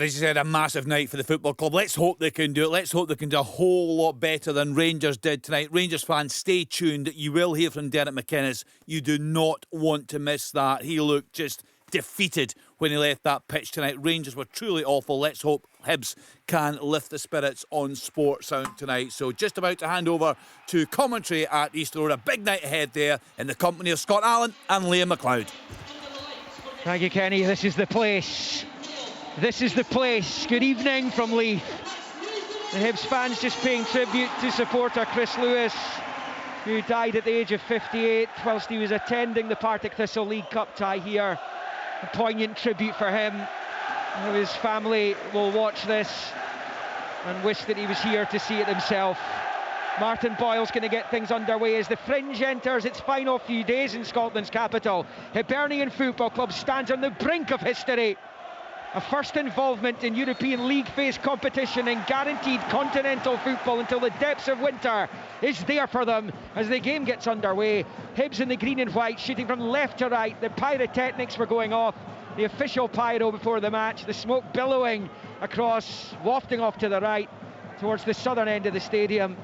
As you said, a massive night for the football club. Let's hope they can do it. Let's hope they can do a whole lot better than Rangers did tonight. Rangers fans, stay tuned. You will hear from Derek McInnes. You do not want to miss that. He looked just defeated when he left that pitch tonight. Rangers were truly awful. Let's hope Hibs can lift the spirits on Sports Sound tonight. So just about to hand over to commentary at Easter Road. A big night ahead there in the company of Scott Allen and Liam McLeod. Thank you, Kenny. This is the place. This is the place. Good evening from Leith. The Hibs fans just paying tribute to supporter Chris Lewis, who died at the age of 58 whilst he was attending the Partick Thistle League Cup tie here. A poignant tribute for him. His family will watch this and wish that he was here to see it himself. Martin Boyle's going to get things underway as the Fringe enters its final few days in Scotland's capital. Hibernian Football Club stands on the brink of history. A first involvement in European League phase competition and guaranteed continental football until the depths of winter is there for them as the game gets underway. Hibs in the green and white, shooting from left to right. The pyrotechnics were going off. The official pyro before the match. The smoke billowing across, wafting off to the right towards the southern end of the stadium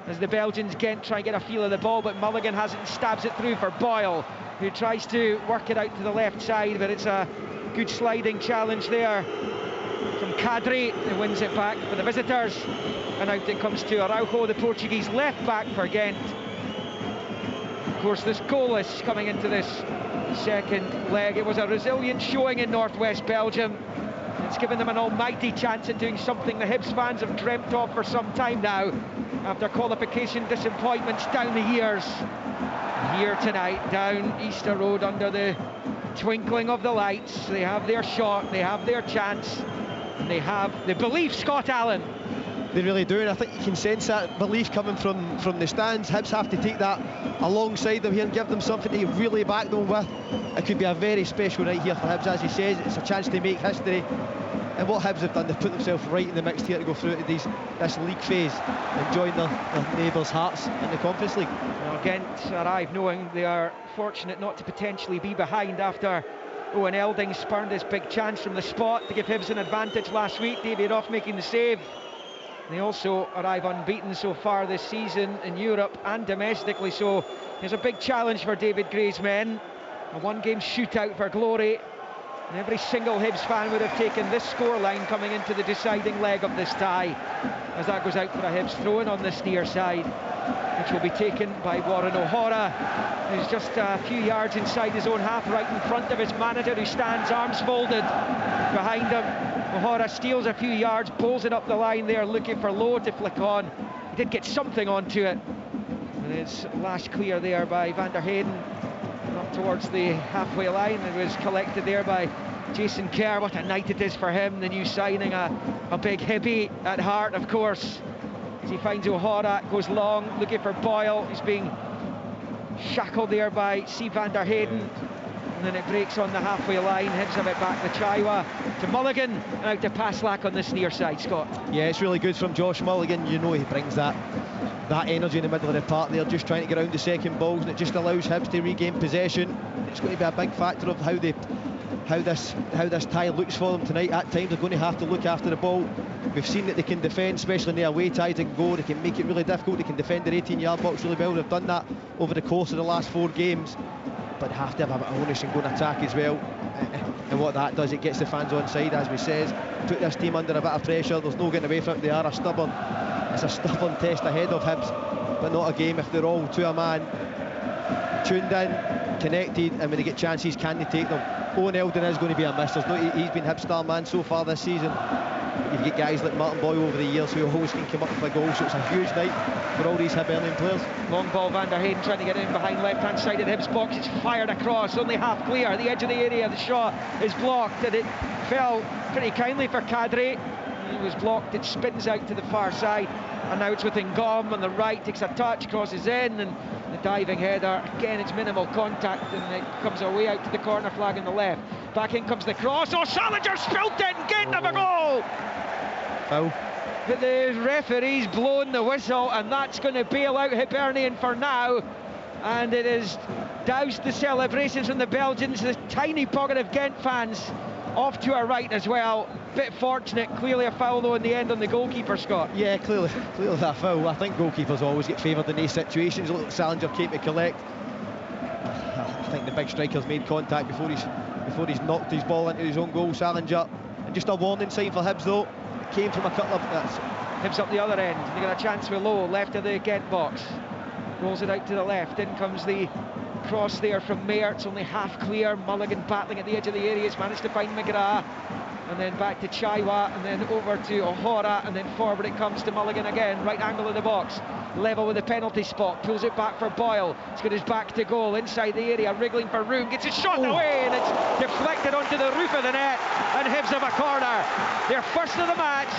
as the Belgians, Gent, try and get a feel of the ball, but Mulligan has it and stabs it through for Boyle, who tries to work it out to the left side, but it's a good sliding challenge there from Kadri, who wins it back for the visitors, and out it comes to Araujo, the Portuguese left back for Gent. Of course, there's goalless coming into this second leg. It was a resilient showing in northwest Belgium. It's given them an almighty chance at doing something the Hibs fans have dreamt of for some time now, after qualification disappointments down the years. Here tonight, down Easter Road under the twinkling of the lights, they have their shot, they have their chance, and they have the belief, Scott Allen. They really do, and I think you can sense that belief coming from the stands. Hibs have to take that alongside them here and give them something to really back them with. It could be a very special night here for Hibs, as he says. It's a chance to make history, and what Hibs have done, they've put themselves right in the mix here to go through to this league phase and join their neighbours' Hearts in the Conference League. Well, Gent arrive knowing they are fortunate not to potentially be behind after Owen Elding spurned his big chance from the spot to give Hibs an advantage last week. David Off making the save. They also arrive unbeaten so far this season in Europe and domestically, so there's a big challenge for David Gray's men. A one-game shootout for glory, and every single Hibs fan would have taken this scoreline coming into the deciding leg of this tie, as that goes out for a Hibs throw-in on this near side, which will be taken by Warren O'Hara, who's just a few yards inside his own half, right in front of his manager, who stands arms folded behind him. O'Hara steals a few yards, pulls it up the line there, looking for Lowe to flick on. He did get something onto it, and it's lashed clear there by Van der Heyden up towards the halfway line. It was collected there by Jason Kerr. What a night it is for him, the new signing, a big Hibbie at heart, of course, as he finds O'Hara, goes long, looking for Boyle. He's being shackled there by C. Van der Heyden, and then it breaks on the halfway line. Hibs have it back to Chaiwa, to Mulligan, and out to Paslak on this near side, Scott. Yeah, it's really good from Josh Mulligan. You know he brings that energy in the middle of the park there, just trying to get around the second balls, and it just allows Hibs to regain possession. It's going to be a big factor of how this tie looks for them tonight. At times they're going to have to look after the ball. We've seen that they can defend, especially in the away ties, they can go, they can make it really difficult, they can defend their 18-yard box really well. They've done that over the course of the last 4 games, but they have to have a bit of onus and go and attack as well. And what that does, it gets the fans on side, as we says. Put this team under a bit of pressure. There's no getting away from it. They are it's a stubborn test ahead of Hibs, but not a game if they're all to a man, tuned in, connected, and when they get chances, can they take them? Owen Eldon is going to be a miss. He's been Hibs star man so far this season. You get guys like Martin Boyle over the years who always can come up with a goal, so it's a huge night for all these Hibernian players. Long ball, Van der Heyden trying to get in behind left-hand side of Hibs box. It's fired across, only half clear. The edge of the area, the shot is blocked, and it fell pretty kindly for Kadri. It was blocked, it spins out to the far side, and now it's with Ngom on the right, takes a touch, crosses in, and the diving header. Again, it's minimal contact, and it comes away out to the corner flag on the left. Back in comes the cross. Oh, Salinger spilt it, and Gent have a goal! Foul. But the referee's blown the whistle, and that's going to bail out Hibernian for now. And it has doused the celebrations from the Belgians. The tiny pocket of Gent fans off to our right as well. bit fortunate. Clearly a foul though in the end on the goalkeeper, Scott. Yeah, clearly that foul. I think goalkeepers always get favoured in these situations. Look at Salinger came to collect. I think the big striker's made contact before he's knocked his ball into his own goal, Salinger. And just a warning sign for Hibs though. It came from a couple of... Hibs up the other end. They got a chance with Lowe, left of the Gent box. Rolls it out to the left. In comes the cross there from Mayer. It's only half clear. Mulligan battling at the edge of the area. He's managed to find McGrath. And then back to Chaiwa, and then over to O'Hara, and then forward it comes to Mulligan again. Right angle of the box. Level with the penalty spot. Pulls it back for Boyle. He's got his back to goal. Inside the area. Wriggling for room. Gets it shot away, and it's deflected onto the roof of the net. And Hibs have a corner. Their first of the match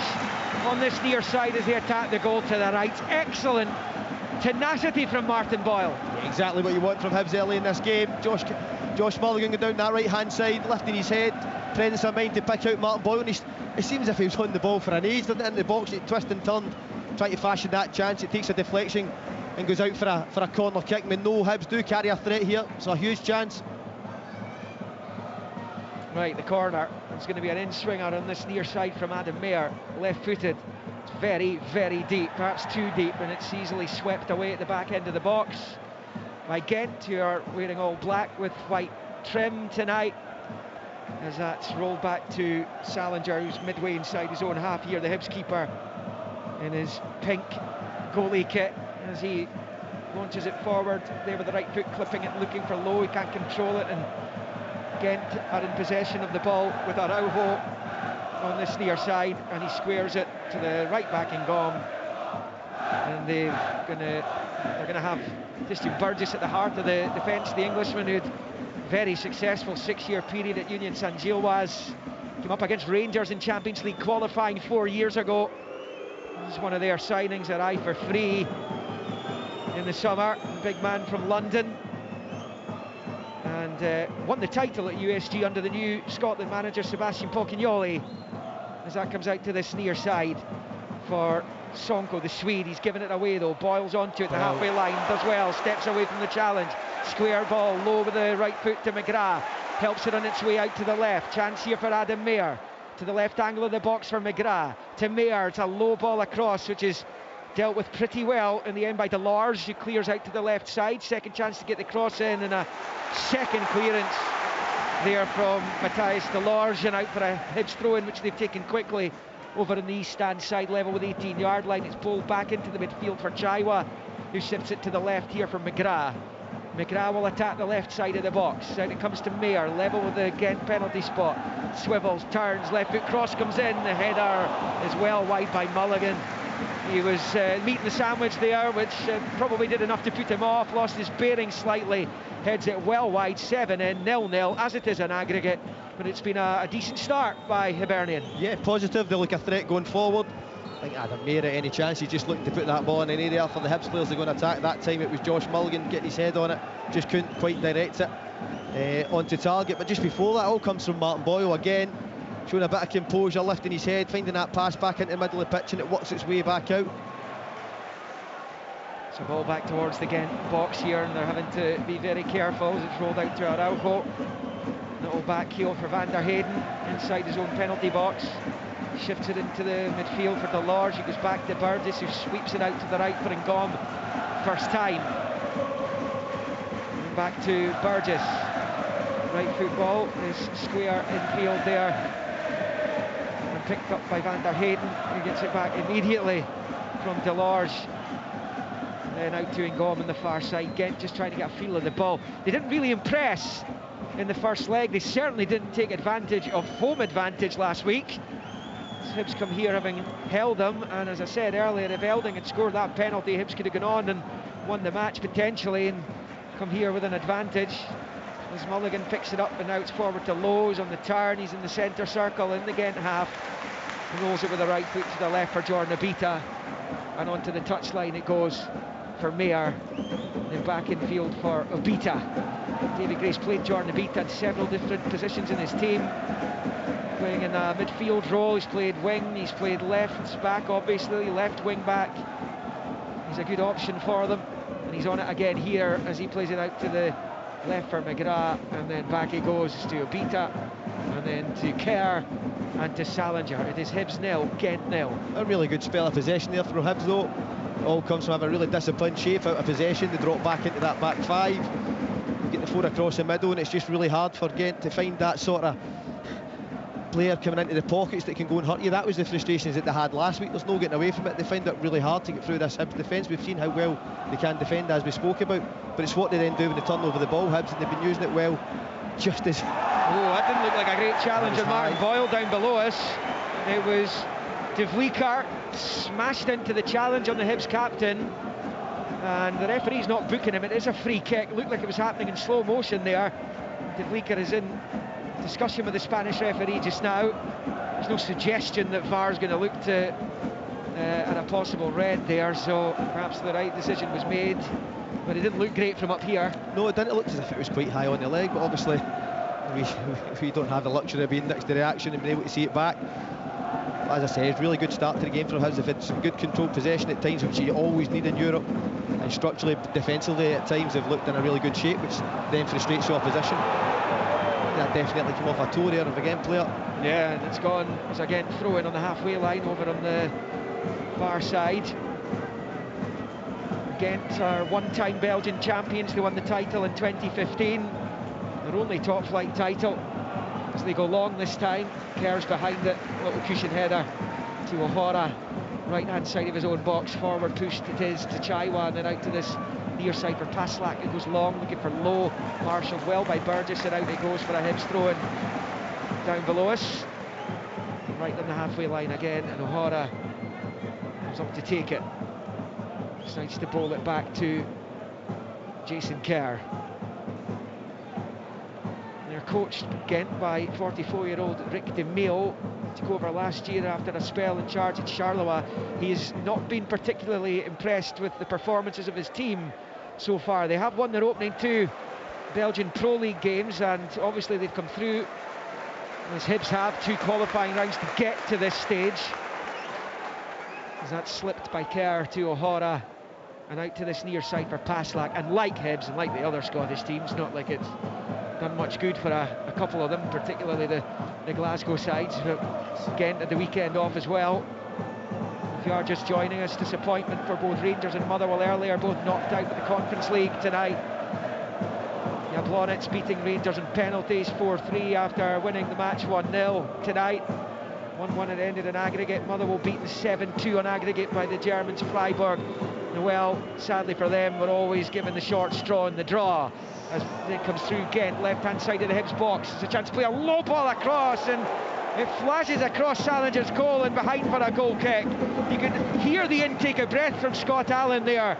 on this near side as they attack the goal to the right. Excellent tenacity from Martin Boyle. Yeah, exactly what you want from Hibs early in this game. Josh Mulligan going down that right hand side, lifting his head, presence of mind to pick out Martin Boyle. And it seems as if he was on the ball for an age, didn't it, in the box. He twisted and turned, trying to fashion that chance. It takes a deflection and goes out for a corner kick. I mean, no, Hibs do carry a threat here. It's a huge chance. Right, the corner. It's going to be an in-swinger on this near side from Adam Mayer, left-footed. It's very, very deep, perhaps too deep, and it's easily swept away at the back end of the box by Gent, who are wearing all black with white trim tonight, as that's rolled back to Salinger, who's midway inside his own half here, the Hibs keeper in his pink goalie kit, as he launches it forward there with the right foot, clipping it, looking for Lowe. He can't control it, and Gent are in possession of the ball with Araujo on this near side, and he squares it to the right back in Gom, and they're gonna have Christian Burgess at the heart of the defence, the Englishman who'd very successful 6-year period at Union Saint-Gilloise, came up against Rangers in Champions League qualifying 4 years ago. This is one of their signings at eye for free in the summer, big man from London, and won the title at USG under the new Scotland manager Sebastian Pochignoli, as that comes out to this near side for Sonko, the Swede. He's given it away though. Boyle's onto it, the halfway line, does well, steps away from the challenge. Square ball, Low with the right foot to McGrath, helps it on its way out to the left. Chance here for Adam Mayer, to the left angle of the box for McGrath, to Mayer. It's a low ball across, which is dealt with pretty well in the end by Delors, who clears out to the left side. Second chance to get the cross in, and a second clearance there from Matthias Delors, and out for a Hibs throw-in, which they've taken quickly over in the east stand side, level with 18-yard line. It's pulled back into the midfield for Chaiwa, who shifts it to the left here for McGrath. McGrath will attack the left side of the box. Out it comes to Mayer, level with the Gent penalty spot. Swivels, turns, left foot cross comes in. The header is well wide by Mulligan. He was meeting the sandwich there, which probably did enough to put him off. Lost his bearing slightly. Heads it well wide, 7 in, 0-0, as it is an aggregate. But it's been a decent start by Hibernian. Yeah, positive. They look a threat going forward. I think Adam Mayer, at any chance, he's just looking to put that ball in an area for the Hibs players to go and attack. That time it was Josh Mulligan getting his head on it, just couldn't quite direct it onto target. But just before that, all comes from Martin Boyle again, showing a bit of composure, lifting his head, finding that pass back into the middle of the pitch, and it works its way back out. So ball back towards the Gent box here, and they're having to be very careful as it's rolled out to Araujo. Little back heel for Van der Heyden inside his own penalty box. Shifts it into the midfield for Delors. He goes back to Burgess, who sweeps it out to the right for Ngom. First time. And back to Burgess. Right football is square infield there. And picked up by Van der Heyden, who gets it back immediately from Delors. Then out to Ngom on the far side. Gent just trying to get a feel of the ball. They didn't really impress in the first leg. They certainly didn't take advantage of home advantage last week. Hibs come here having held them, and as I said earlier, if Elding had scored that penalty, Hibs could have gone on and won the match potentially, and come here with an advantage. As Mulligan picks it up, and now it's forward to Lowe's on the turn. He's in the centre circle in the Gent half, and rolls it with the right foot to the left for Jordan Obita, and onto the touchline it goes for Mayer, then back in field for Obita. David Grace played Jordan Obita in several different positions in his team, playing in a midfield role. He's played wing, he's played left back, obviously, left wing back. He's a good option for them, and he's on it again here as he plays it out to the left for McGrath, and then back he goes to Obita, and then to Kerr, and to Salinger. It is Hibs 0, Gent 0. A really good spell of possession there for Hibs though. It all comes from having a really disciplined shape out of possession. They drop back into that back five, get the four across the middle, and it's just really hard for Gent to find that sort of player coming into the pockets that can go and hurt you. That was the frustrations that they had last week. There's no getting away from it. They find it really hard to get through this Hibs defence. We've seen how well they can defend, as we spoke about, but it's what they then do when they turn over the ball, Hibs, and they've been using it well. Just as... Oh, that didn't look like a great challenge on Martin Boyle down below us. It was De Vlieker smashed into the challenge on the Hibs captain, and the referee's not booking him. It is a free kick. It looked like it was happening in slow motion there. De Vlieker is in discussion with the Spanish referee just now. There's no suggestion that VAR's going to look to at a possible red there, so perhaps the right decision was made, but it didn't look great from up here. No, it didn't look as if it was quite high on the leg, but obviously we don't have the luxury of being next to the action and being able to see it back. As I say, it's a really good start to the game for Hibs. They've had some good controlled possession at times, which you always need in Europe, and structurally, defensively at times they've looked in a really good shape, which then frustrates the opposition. That definitely came off a toe there of a Gent player. Yeah, and it's gone. It's again throw-in on the halfway line over on the far side. Gent are one-time Belgian champions. They won the title in 2015. Their only top-flight title. As they go long this time, Kerr's behind it, little cushion header to O'Hara, right-hand side of his own box, forward pushed it is to Chaiwa, and then out to this near side for Paslak. It goes long, looking for Low, marshalled well by Burgess, and out it goes for a Hibs throw-in down below us, right on the halfway line again, and O'Hara comes up to take it, decides to bowl it back to Jason Kerr. They're coached, Gent, by 44-year-old Rick de Meo. Took over last year after a spell in charge at Charleroi. He has not been particularly impressed with the performances of his team so far. They have won their opening 2 Belgian Pro League games, and obviously they've come through, as Hibs have, 2 qualifying rounds to get to this stage. As that slipped by Kerr to O'Hara, and out to this near side for Paslak. And like Hibs and like the other Scottish teams, not like it's done much good for a couple of them, particularly the Glasgow sides. Gent at the weekend off as well. If you are just joining us, disappointment for both Rangers and Motherwell earlier, both knocked out of the Conference League tonight. Jablonec beating Rangers in penalties 4-3 after winning the match 1-0 tonight. 1-1 it ended in aggregate. Motherwell beaten 7-2 on aggregate by the Germans Freiburg. Well, sadly for them, we're always given the short straw in the draw. As it comes through Gent, left-hand side of the Hibs box. It's a chance to play a low ball across, and it flashes across Salinger's goal and behind for a goal kick. You can hear the intake of breath from Scott Allen there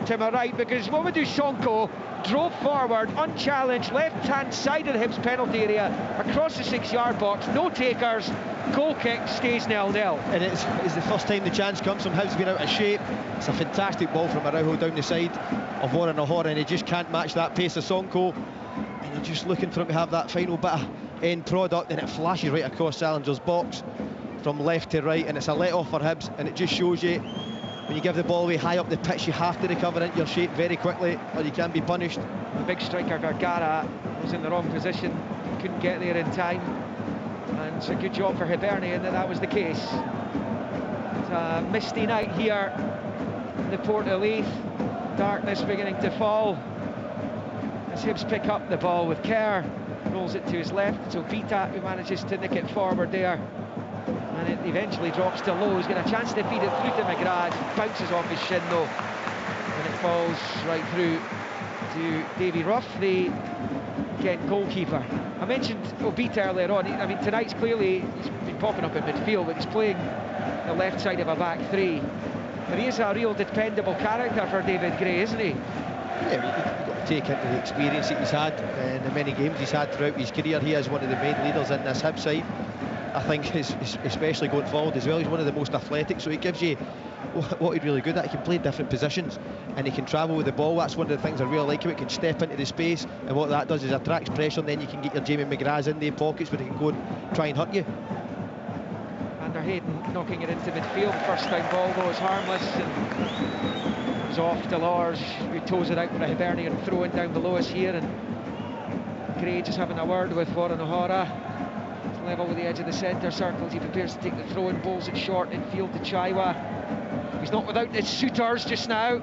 to my right, because Mamadou Sonko drove forward, unchallenged, left-hand side of the Hibs penalty area, across the 6-yard box, no takers, goal kick, stays 0-0. And it's the first time the chance comes from Hibs being out of shape. It's a fantastic ball from Araujo down the side of Warren O'Hara, and he just can't match that pace of Sonko, and you're just looking for him to have that final bit of end product, and it flashes right across Salinger's box from left to right, and it's a let-off for Hibs, and it just shows you when you give the ball away high up the pitch, you have to recover into your shape very quickly, or you can be punished. The big striker Vergara was in the wrong position, couldn't get there in time, and it's a good job for Hibernian that was the case. It's a misty night here in the Port of Leith, darkness beginning to fall as Hibs pick up the ball with Kerr, rolls it to his left, so Vita, who manages to nick it forward there, and it eventually drops to Low. He's got a chance to feed it through to McGrath, bounces off his shin though, and it falls right through to Davy Ruff, the Gent goalkeeper. I mentioned Obita earlier on. I mean, tonight's clearly, he's been popping up in midfield, but he's playing the left side of a back 3. But he is a real dependable character for David Gray, isn't he? Yeah, you've got to take into the experience that he's had and the many games he's had throughout his career. He is one of the main leaders in this Hibs side. I think especially going forward as well, he's one of the most athletic, so he gives you what he's really good at. He can play different positions and he can travel with the ball. That's one of the things I really like him. He can step into the space, and what that does is attracts pressure, and then you can get your Jamie McGraths in the pockets where he can go and try and hurt you. Van der Hayden knocking it into midfield. First time ball though is harmless, and it was off to Lars, who toes it out for a Hibernian throw in down below us here, and Gray just having a word with Warren O'Hara. Level with the edge of the centre circle as he prepares to take the throw and bowls it short in field to Chaiwa. He's not without his suitors just now.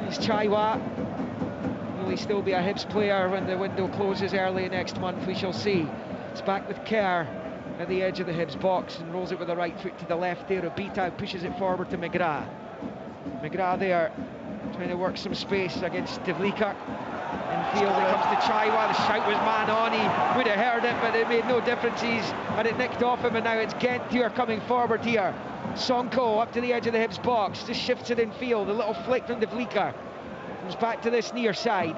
He's Chaiwa. Will he still be a Hibs player when the window closes early next month? We shall see. It's back with Kerr at the edge of the Hibs box and rolls it with the right foot to the left there. Obita pushes it forward to McGrath. McGrath there trying to work some space against Devlika. In field it comes to Chaiwa. The shout was man on. He would have heard it, but it made no difference. He's had it nicked off him, and now it's Gent here coming forward here. Sonko up to the edge of the Hibs box, just shifts it in field. A little flick from Devlika. Comes back to this near side,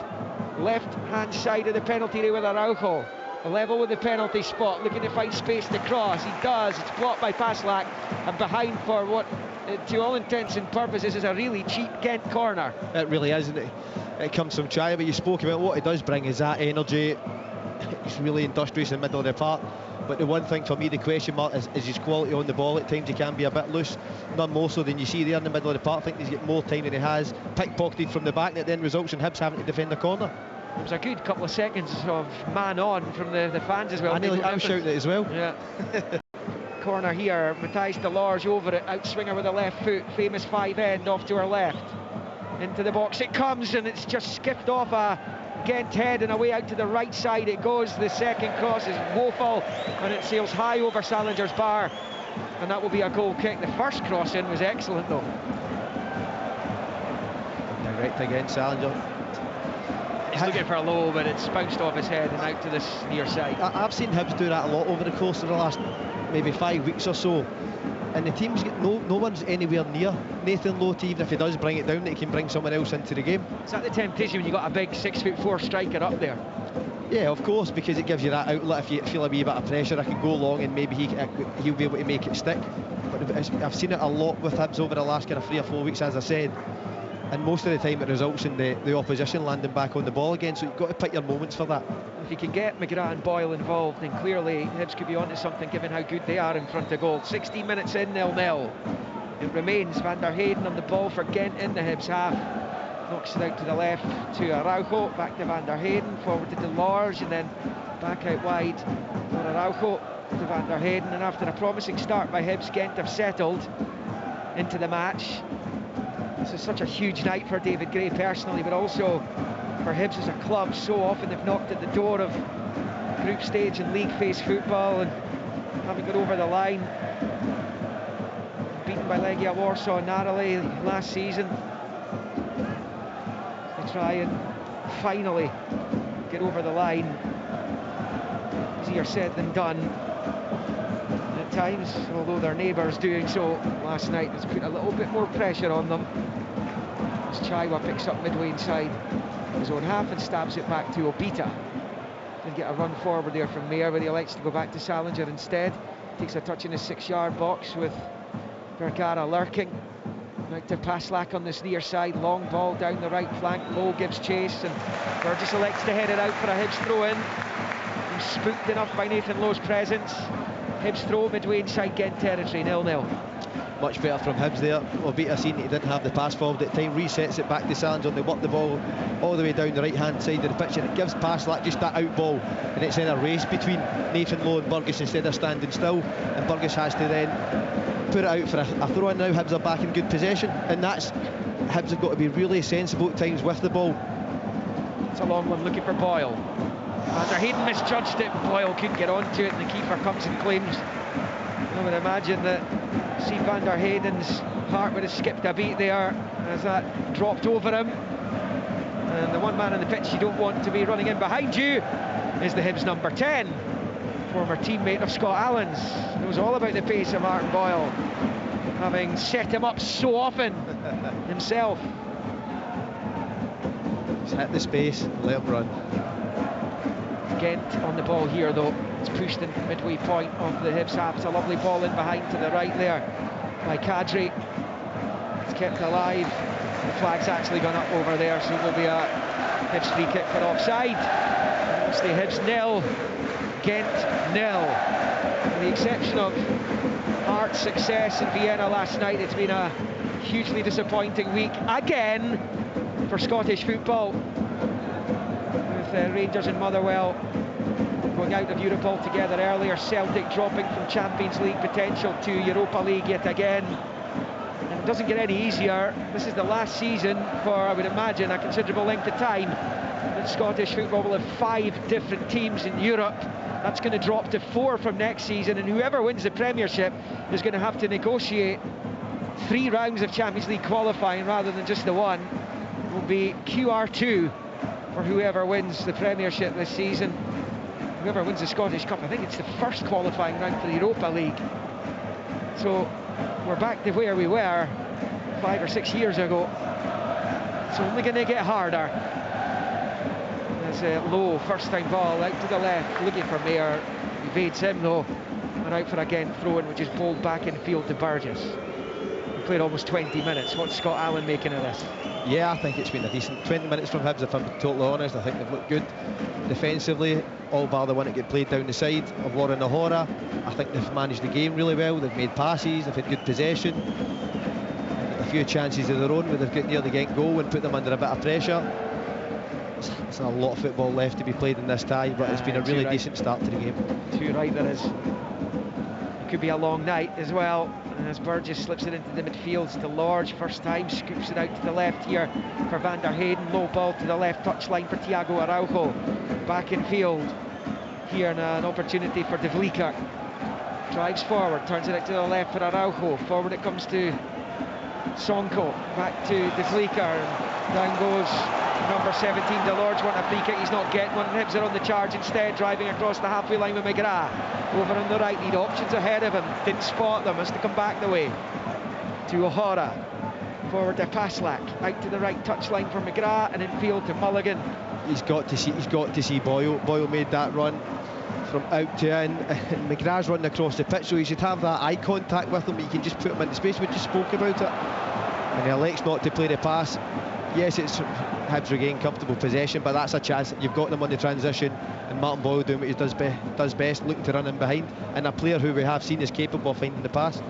left hand side of the penalty area with Araujo. Level with the penalty spot, looking to find space to cross. He does. It's blocked by Paslak and behind for what, to all intents and purposes, is a really cheap Gent corner. It really is, isn't it? It comes from Chai, but you spoke about what he does bring is that energy. He's really industrious in the middle of the park. But the one thing for me, the question mark, is his quality on the ball. At times he can be a bit loose, none more so than you see there in the middle of the park. I think he's got more time than he has. Pickpocketed from the back, and it then results in Hibs having to defend the corner. It was a good couple of seconds of man on from the fans as well. I shouted it as well. Yeah. Corner here, Matthijs de Large over it, outswinger with the left foot, famous 5 end off to her left. Into the box it comes, and it's just skipped off a Gent head and away out to the right side it goes. The second cross is woeful, and it sails high over Salinger's bar, and that will be a goal kick. The first cross in was excellent though. Direct against Salinger. He's looking for a low, but it's bounced off his head and out to this near side. I've seen Hibs do that a lot over the course of the last maybe 5 weeks or so, and the team's got no one's anywhere near Nathan Lowe to, even if he does bring it down, that he can bring someone else into the game. Is that the temptation when you've got a big 6'4" striker up there? Yeah, of course, because it gives you that outlet. If you feel a wee bit of pressure, I can go long and maybe he'll be able to make it stick. But I've seen it a lot with Hibs over the last kind of 3 or 4 weeks, as I said. And most of the time it results in the opposition landing back on the ball again, so you've got to pick your moments for that. If you can get McGrath and Boyle involved, then clearly Hibs could be onto something given how good they are in front of goal. 16 minutes in, 0-0. It remains Van der Heyden on the ball for Gent in the Hibs half. Knocks it out to the left to Araujo, back to Van der Heyden, forward to Delorge, and then back out wide for Araujo to Van der Heyden. And after a promising start by Hibs, Gent have settled into the match. This is such a huge night for David Gray personally, but also for Hibs as a club. So often they've knocked at the door of group stage and league phase football, and haven't got over the line. Beaten by Legia Warsaw narrowly last season. They try and finally get over the line. Easier said than done at times, although their neighbours doing so last night has put a little bit more pressure on them. As Chaiwa picks up midway inside his own half and stabs it back to Obita. Didn't get a run forward there from Mayer, but he elects to go back to Salinger instead. Takes a touch in his 6-yard box with Vergara lurking. Out to Paslak on this near side, long ball down the right flank. Lowe gives chase, and Burgess elects to head it out for a Hibs throw-in. He's spooked enough by Nathan Lowe's presence. Hibs throw midway inside Gent territory, 0-0. Much better from Hibs there. Obita seen he didn't have the pass forward at the time, resets it back to Salinger, and they work the ball all the way down the right hand side of the pitch, and it gives Paslak just that out ball, and it's in a race between Nathan Lowe and Burgess instead of standing still, and Burgess has to then put it out for a throw in. Now Hibs are back in good possession, and that's Hibs have got to be really sensible at times with the ball. It's a long one looking for Boyle. Van der Heyden misjudged it, Boyle couldn't get onto it, and the keeper comes and claims. I would imagine that see Van der Heyden's heart would have skipped a beat there as that dropped over him. And the one man on the pitch you don't want to be running in behind you is the Hibs number 10, former teammate of Scott Allen's. Knows all about the pace of Martin Boyle, having set him up so often himself. Just hit the space, let him run. Gent on the ball here though. It's pushed in midway point of the Hibs half. It's a lovely ball in behind to the right there by Kadri. It's kept alive. The flag's actually gone up over there, so it will be a Hibs free kick for offside. It's the Hibs 0, Gent 0. With the exception of Hart's success in Vienna last night, it's been a hugely disappointing week again for Scottish football. With Rangers and Motherwell going out of Europe altogether earlier. Celtic dropping from Champions League potential to Europa League yet again. And it doesn't get any easier. This is the last season for, I would imagine, a considerable length of time that Scottish football will have 5 different teams in Europe. That's going to drop to 4 from next season, and whoever wins the Premiership is going to have to negotiate 3 rounds of Champions League qualifying rather than just the one. It will be QR2 for whoever wins the Premiership this season. Whoever wins the Scottish Cup, I think it's the first qualifying round for the Europa League. So we're back to where we were 5 or 6 years ago. It's only going to get harder. There's a low first-time ball out to the left, looking for Mayer. Evades him though, and out for a Gent throw-in, which is bowled back in field to Burgess. He played almost 20 minutes. What's Scott Allen making of this? Yeah, I think it's been a decent 20 minutes from Hibs, if I'm totally honest. I think they've looked good defensively, all bar the one that get played down the side of Warren Nahora. I think they've managed the game really well. They've made passes, they've had good possession, a few chances of their own where they've got near the Gent goal and put them under a bit of pressure. There's a lot of football left to be played in this tie, but it's been a really decent start to the game. Too right there is. It could be a long night as well. And as Burgess slips it into the midfield to Lorge, first time, scoops it out to the left here for Van der Heyden. Low ball to the left touchline for Thiago Araujo. Back in field here, and an opportunity for De Vlieker. Drives forward, turns it out to the left for Araujo. Forward it comes to Sonko. Back to De Vlieker, and down goes number 17, DeLorge. Want a free kick, he's not getting one. Hibs are on the charge instead, driving across the halfway line with McGrath. Over on the right, need options ahead of him. Didn't spot them, has to come back the way to O'Hara. Forward to Paslak, out to the right touchline for McGrath, and in field to Mulligan. He's got to see Boyle. Boyle made that run from out to in, and McGrath's running across the pitch, so he should have that eye contact with him. You can just put him into space. We just spoke about it, and he elects not to play the pass. Yes, it's Hibs regain comfortable possession, but that's a chance. You've got them on the transition, and Martin Boyle doing what he does best, looking to run in behind, and a player who we have seen is capable of finding the pass.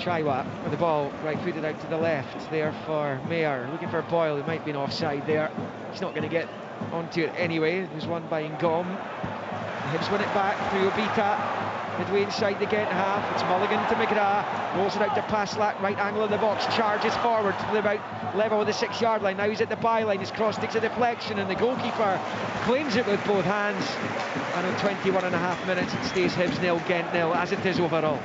Chaiwa with the ball, right-footed out to the left there for Mayer, looking for Boyle, who might be an offside there. He's not going to get onto it anyway. It was won by Ngom. The Hibs win it back through Obita. Midway inside the Gent half, it's Mulligan to McGrath, rolls it out to Paslak, right angle in the box, charges forward to about level with the 6-yard line. Now he's at the byline, his cross takes a deflection, and the goalkeeper claims it with both hands. And in 21.5 minutes it stays Hibs 0, Gent 0, as it is overall.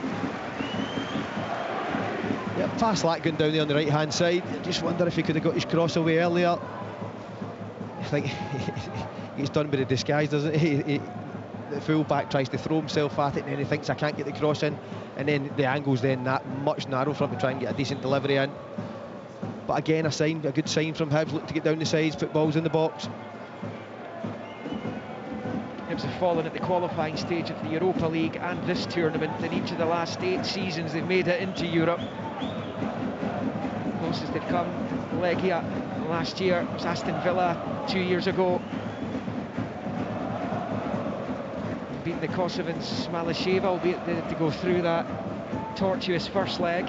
Yeah, Paslak going down there on the right hand side. I just wonder if he could have got his cross away earlier. I think he's done with a disguise, doesn't he? The full-back tries to throw himself at it, and then he thinks, I can't get the cross in, and then the angle's then much narrow for him to try and get a decent delivery in. But again, a good sign from Hibs, look to get down the sides, put balls in the box. Hibs have fallen at the qualifying stage of the Europa League and this tournament. In each of the last 8 seasons they've made it into Europe. Closest they've come, Legia last year, was Aston Villa 2 years ago. Beaten the Kosovans Malasheva, albeit they had to go through that tortuous first leg.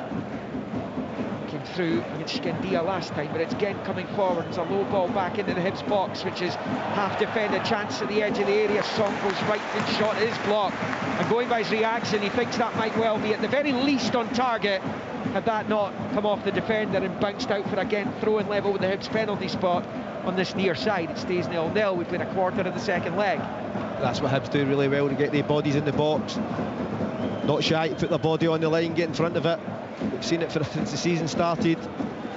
Came through against Skendia last time, but it's Gent coming forward. It's a low ball back into the Hibs box, which is half defended, chance at the edge of the area. Sonko's right-foot shot is blocked, and going by his reaction, he thinks that might well be at the very least on target, had that not come off the defender and bounced out for a Gent throw-in level with the Hibs penalty spot on this near side. It stays 0-0. We played a quarter of the second leg. That's what Hibs do really well, to get their bodies in the box, not shy to put their body on the line, get in front of it. We've seen it since the season started,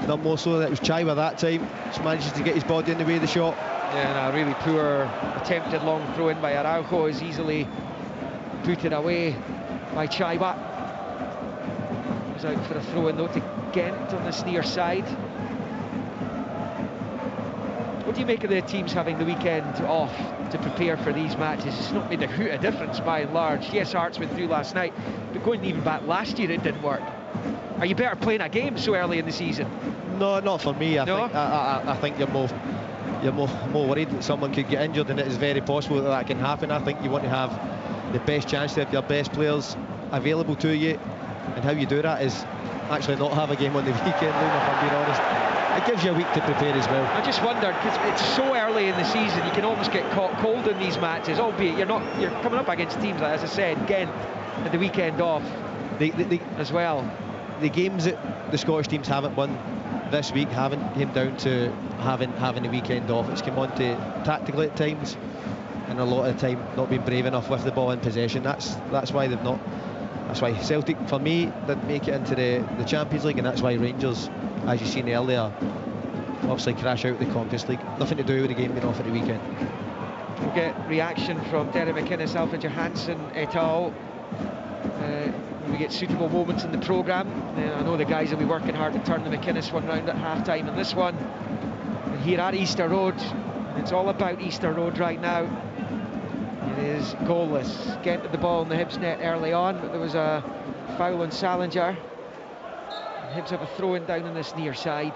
none more so that it was Chaiwa that time. Just manages to get his body in the way of the shot. Yeah, and a really poor attempted long throw in by Araujo is easily booted away by Chaiwa. Goes out for a throw in though to Gent on this near side. What do you make of the teams having the weekend off to prepare for these matches? It's not made a hoot of difference by and large. Yes, Hearts went through last night, but going even back last year it didn't work. Are you better playing a game so early in the season? No, not for me. I think you're more worried that someone could get injured, and it is very possible that can happen. I think you want to have the best chance to have your best players available to you, and how you do that is actually not have a game on the weekend, if I'm being honest. It gives you a week to prepare as well. I just wondered, because it's so early in the season, you can almost get caught cold in these matches, albeit you're coming up against teams like, as I said, Gent at the weekend off as well. The games that the Scottish teams haven't won this week haven't came down to having the weekend off. It's come on to tactically at times, and a lot of the time not being brave enough with the ball in possession. That's why they've not. That's why Celtic, for me, didn't make it into the Champions League, and that's why Rangers, as you've seen earlier, obviously crash out the Conference League. Nothing to do with the game being off at the weekend. We'll get reaction from Derek McInnes, Alfred Johansson et al. We get suitable moments in the programme. I know the guys will be working hard to turn the McInnes one round at half-time, and this one here at Easter Road, and it's all about Easter Road right now. It is goalless. Gent at the ball in the Hibs net early on, but there was a foul on Salinger. Hibs have a throw-in down on this near side,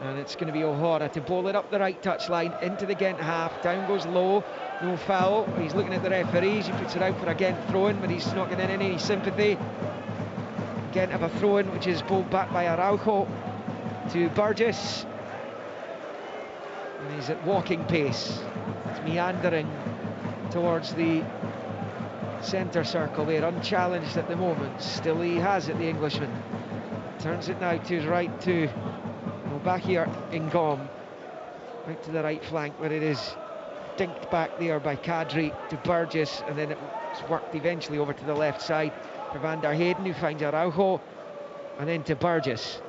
and it's going to be O'Hara to bowl it up the right touchline into the Gent half. Down goes Lowe, no foul. He's looking at the referees. He puts it out for a Gent throw-in, but he's not getting any sympathy. Gent have a throw-in which is bowled back by Araujo to Burgess, and he's at walking pace. It's meandering towards the centre circle there, unchallenged at the moment. Still he has it, the Englishman. Turns it now to his right to back here in Ngom, right to the right flank, where it is dinked back there by Kadri to Burgess, and then it's worked eventually over to the left side for Van der Heyden, who finds Araujo, and then to Burgess.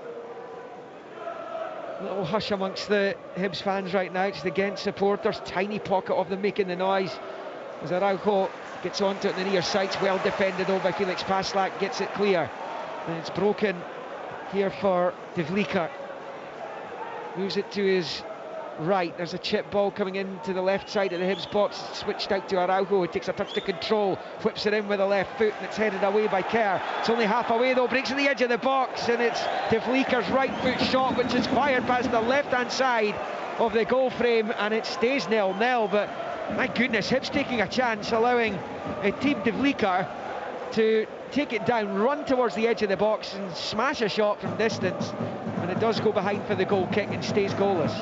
Little hush amongst the Hibs fans right now. It's the Gent supporters, tiny pocket of them making the noise as Araujo gets onto it in the near sights, well defended though by Felix Paslak, gets it clear, and it's broken here for De Vlieker. Moves it to his right. There's a chip ball coming into the left side of the Hibs box. It's switched out to Araujo, who takes a touch to control, whips it in with the left foot, and it's headed away by Kerr. It's only half away though, breaks at the edge of the box, and it's De Vlieker's right foot shot, which is fired past the left hand side of the goal frame, and it stays 0-0. But my goodness, Hibs taking a chance, allowing Team De Vlieker to take it down, run towards the edge of the box and smash a shot from distance, and it does go behind for the goal kick and stays goalless.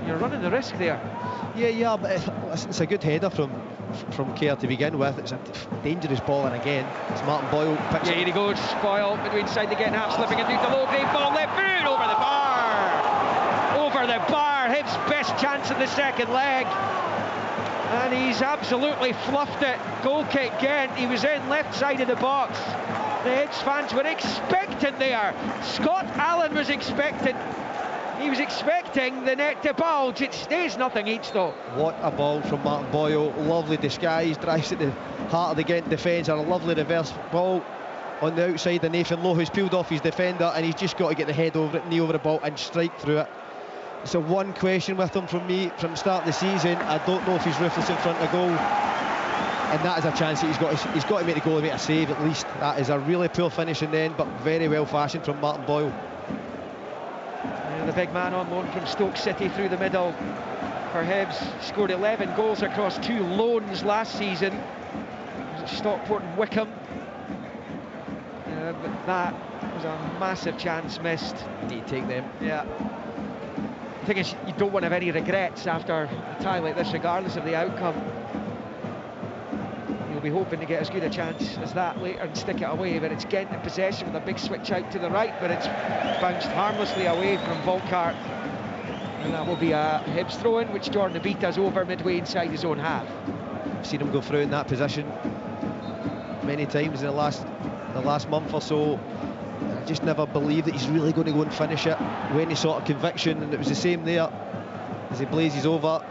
You're running the risk there. Yeah, but it's a good header from Kerr to begin with. It's a dangerous ball, and again it's Martin Boyle. Yeah, here he goes, Boyle between side the Gent half, slipping into the low grade ball, left foot over the bar. Over the bar, Hibs' best chance in the second leg. And he's absolutely fluffed it. Goal kick Gent. He was in left side of the box. The Hibs fans were expectant there. Scott Allen was expectant. He was expecting the net to bulge. It stays nothing each though. What a ball from Martin Boyle. Lovely disguise. Drives at the heart of the Gent defence. And a lovely reverse ball on the outside of Nathan Lowe, who's peeled off his defender, and he's just got to get the head over it, knee over the ball, and strike through it. So one question with him from me from the start of the season: I don't know if he's ruthless in front of goal, and that is a chance that he's got to make the goal and make a save at least. That is a really poor finish in the end, but very well fashioned from Martin Boyle. Yeah, the big man on loan from Stoke City through the middle for Hibs. Scored 11 goals across 2 loans last season. It was at Stockport and Wickham. But that was a massive chance missed. Need to take them. Yeah. The thing is, you don't want to have any regrets after a tie like this, regardless of the outcome. You'll be hoping to get as good a chance as that later and stick it away, but it's Gent in possession with a big switch out to the right, but it's bounced harmlessly away from Volkart, and that will be a Hibs throw-in, which Jordan Abita's over midway inside his own half. I've seen him go through in that position many times in the last month or so. I just never believed that he's really going to go and finish it with any sort of conviction, and it was the same there as he blazes over.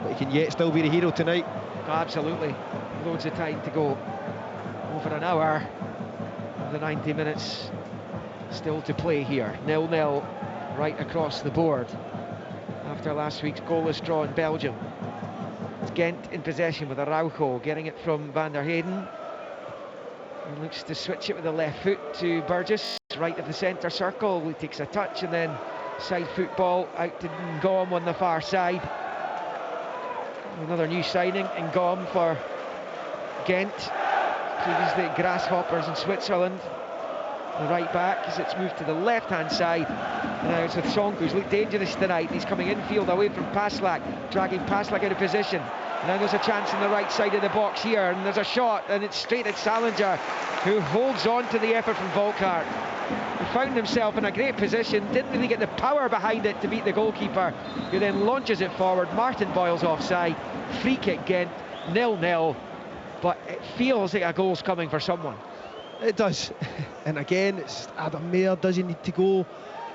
But he can yet still be the hero tonight. Oh, absolutely. Loads of time to go. Over an hour of the 90 minutes still to play here. 0-0 right across the board after last week's goalless draw in Belgium. It's Gent in possession with Araujo getting it from Van der Heyden. He looks to switch it with the left foot to Burgess, right of the centre circle. He takes a touch and then side football out to Ngom on the far side. Another new signing, Ngom for Gent. previously at Grasshoppers in Switzerland. The right back as it's moved to the left-hand side. And now it's with Sonko, who's looked dangerous tonight. He's coming infield away from Paslak, dragging Paslak out of position. And now there's a chance on the right side of the box here, and there's a shot, and it's straight at Salinger, who holds on to the effort from Volkart. He found himself in a great position, didn't really get the power behind it to beat the goalkeeper, who then launches it forward. Martin Boyle's offside. Free kick, Gent, 0-0, but it feels like a goal's coming for someone. It does. And again, it's Adam Mayer. Does he need to go?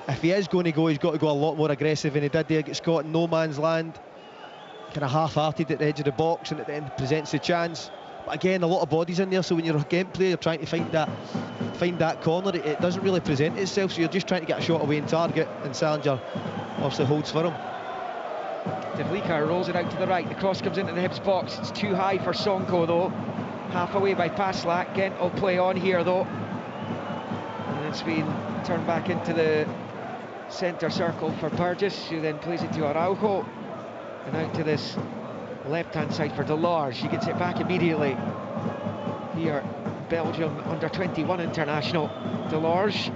If he is going to go, he's got to go a lot more aggressive than he did there against Scotland. No man's land, kind of half-hearted at the edge of the box, and at the end presents the chance. But again, a lot of bodies in there, so when you're a Gent player, you're trying to find that corner, it doesn't really present itself, so you're just trying to get a shot away in target, and Salinger obviously holds for him. De Vlieker rolls it out to the right. The cross comes into the Hibs box. It's too high for Sonko though. Half away by Paslak. Gent will play on here though. And it's been turned back into the centre circle for Burgess, who then plays it to Araujo. And out to this left-hand side for Delors. She gets it back immediately. Here, Belgium under-21 international. Delors.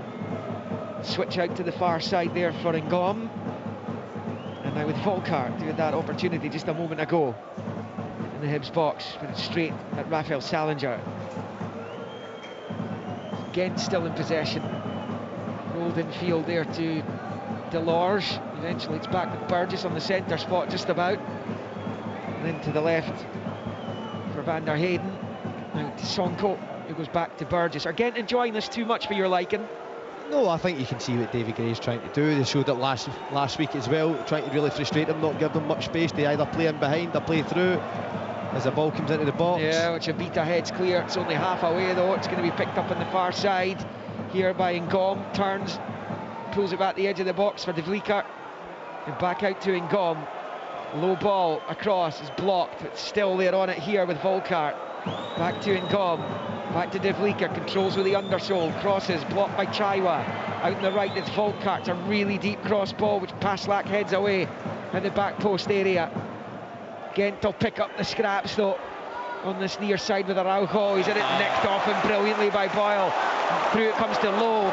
Switch out to the far side there for Ngom. And now with Volkart, who had that opportunity just a moment ago in the Hibs box, but it's straight at Raphael Salinger. Gent still in possession. Rolled in field there to Delors. Eventually it's back with Burgess on the centre spot just about. And then to the left for Van der Heyden. Now to Sonko, who goes back to Burgess. Are Gent enjoying this too much for your liking? No, I think you can see what David Gray's trying to do. They showed it last week as well, trying to really frustrate him, not give them much space. They either play in behind or play through as the ball comes into the box. Yeah, which Abita heads clear. It's only half away though. It's going to be picked up on the far side here by Ngom. Turns, pulls it back the edge of the box for De Vlieker. And back out to Ngom. Low ball across, is blocked. It's still there on it here with Volkart. Back to Ngom. Back to De Vlieker, controls with the undersole, crosses, blocked by Chaiwa. Out on the right, it's Volkart, a really deep cross ball, which Paslak heads away in the back post area. Gent will pick up the scraps though on this near side with Araujo. He's had it nicked off him brilliantly by Boyle. Through it comes to Lowe.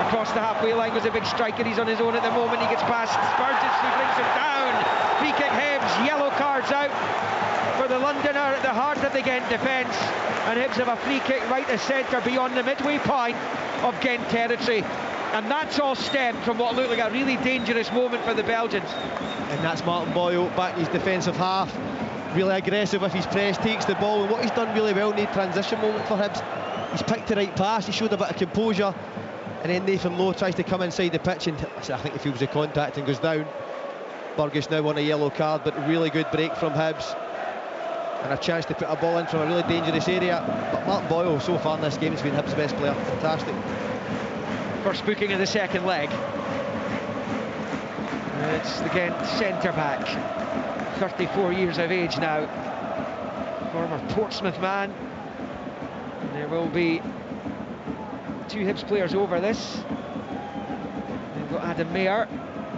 Across the halfway line was a big striker. He's on his own at the moment. He gets past Burgess, who brings him down. Free kick Hibs, yellow cards out for the Londoner at the heart of the Gent defence. And Hibs have a free kick right to centre beyond the midway point of Gent territory. And that's all stemmed from what looked like a really dangerous moment for the Belgians. And that's Martin Boyle back in his defensive half. Really aggressive with his press, takes the ball. And what he's done really well in the transition moment for Hibs, he's picked the right pass, he showed a bit of composure. And then Nathan Lowe tries to come inside the pitch, and I think he feels the contact and goes down. Burgess now on a yellow card, but really good break from Hibs. And a chance to put a ball in from a really dangerous area. But Martin Boyle, so far in this game, has been Hibs' best player. Fantastic. First booking of the second leg. It's the Gent centre-back, 34 years of age now. Former Portsmouth man. And there will be two Hibs players over this. We've got Adam Mayer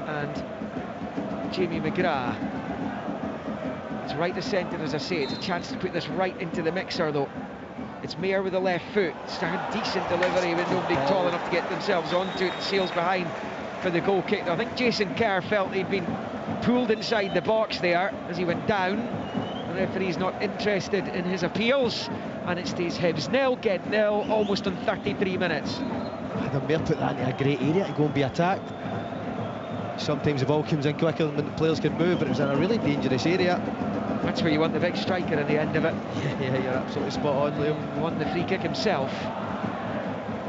and Jamie McGrath. It's right to centre, as I say. It's a chance to put this right into the mixer though. It's Mayer with the left foot. It's a decent delivery with nobody tall enough to get themselves onto it, and sails behind for the goal kick. I think Jason Kerr felt he'd been pulled inside the box there as he went down. The referee's not interested in his appeals, and it stays Hibs 0, Gent 0, almost on 33 minutes. Adam Mayer put that into a great area to go and be attacked. Sometimes the ball comes in quicker than the players can move, but it was in a really dangerous area. That's where you want the big striker at the end of it. Yeah, you're absolutely spot on, Liam. Won the free kick himself.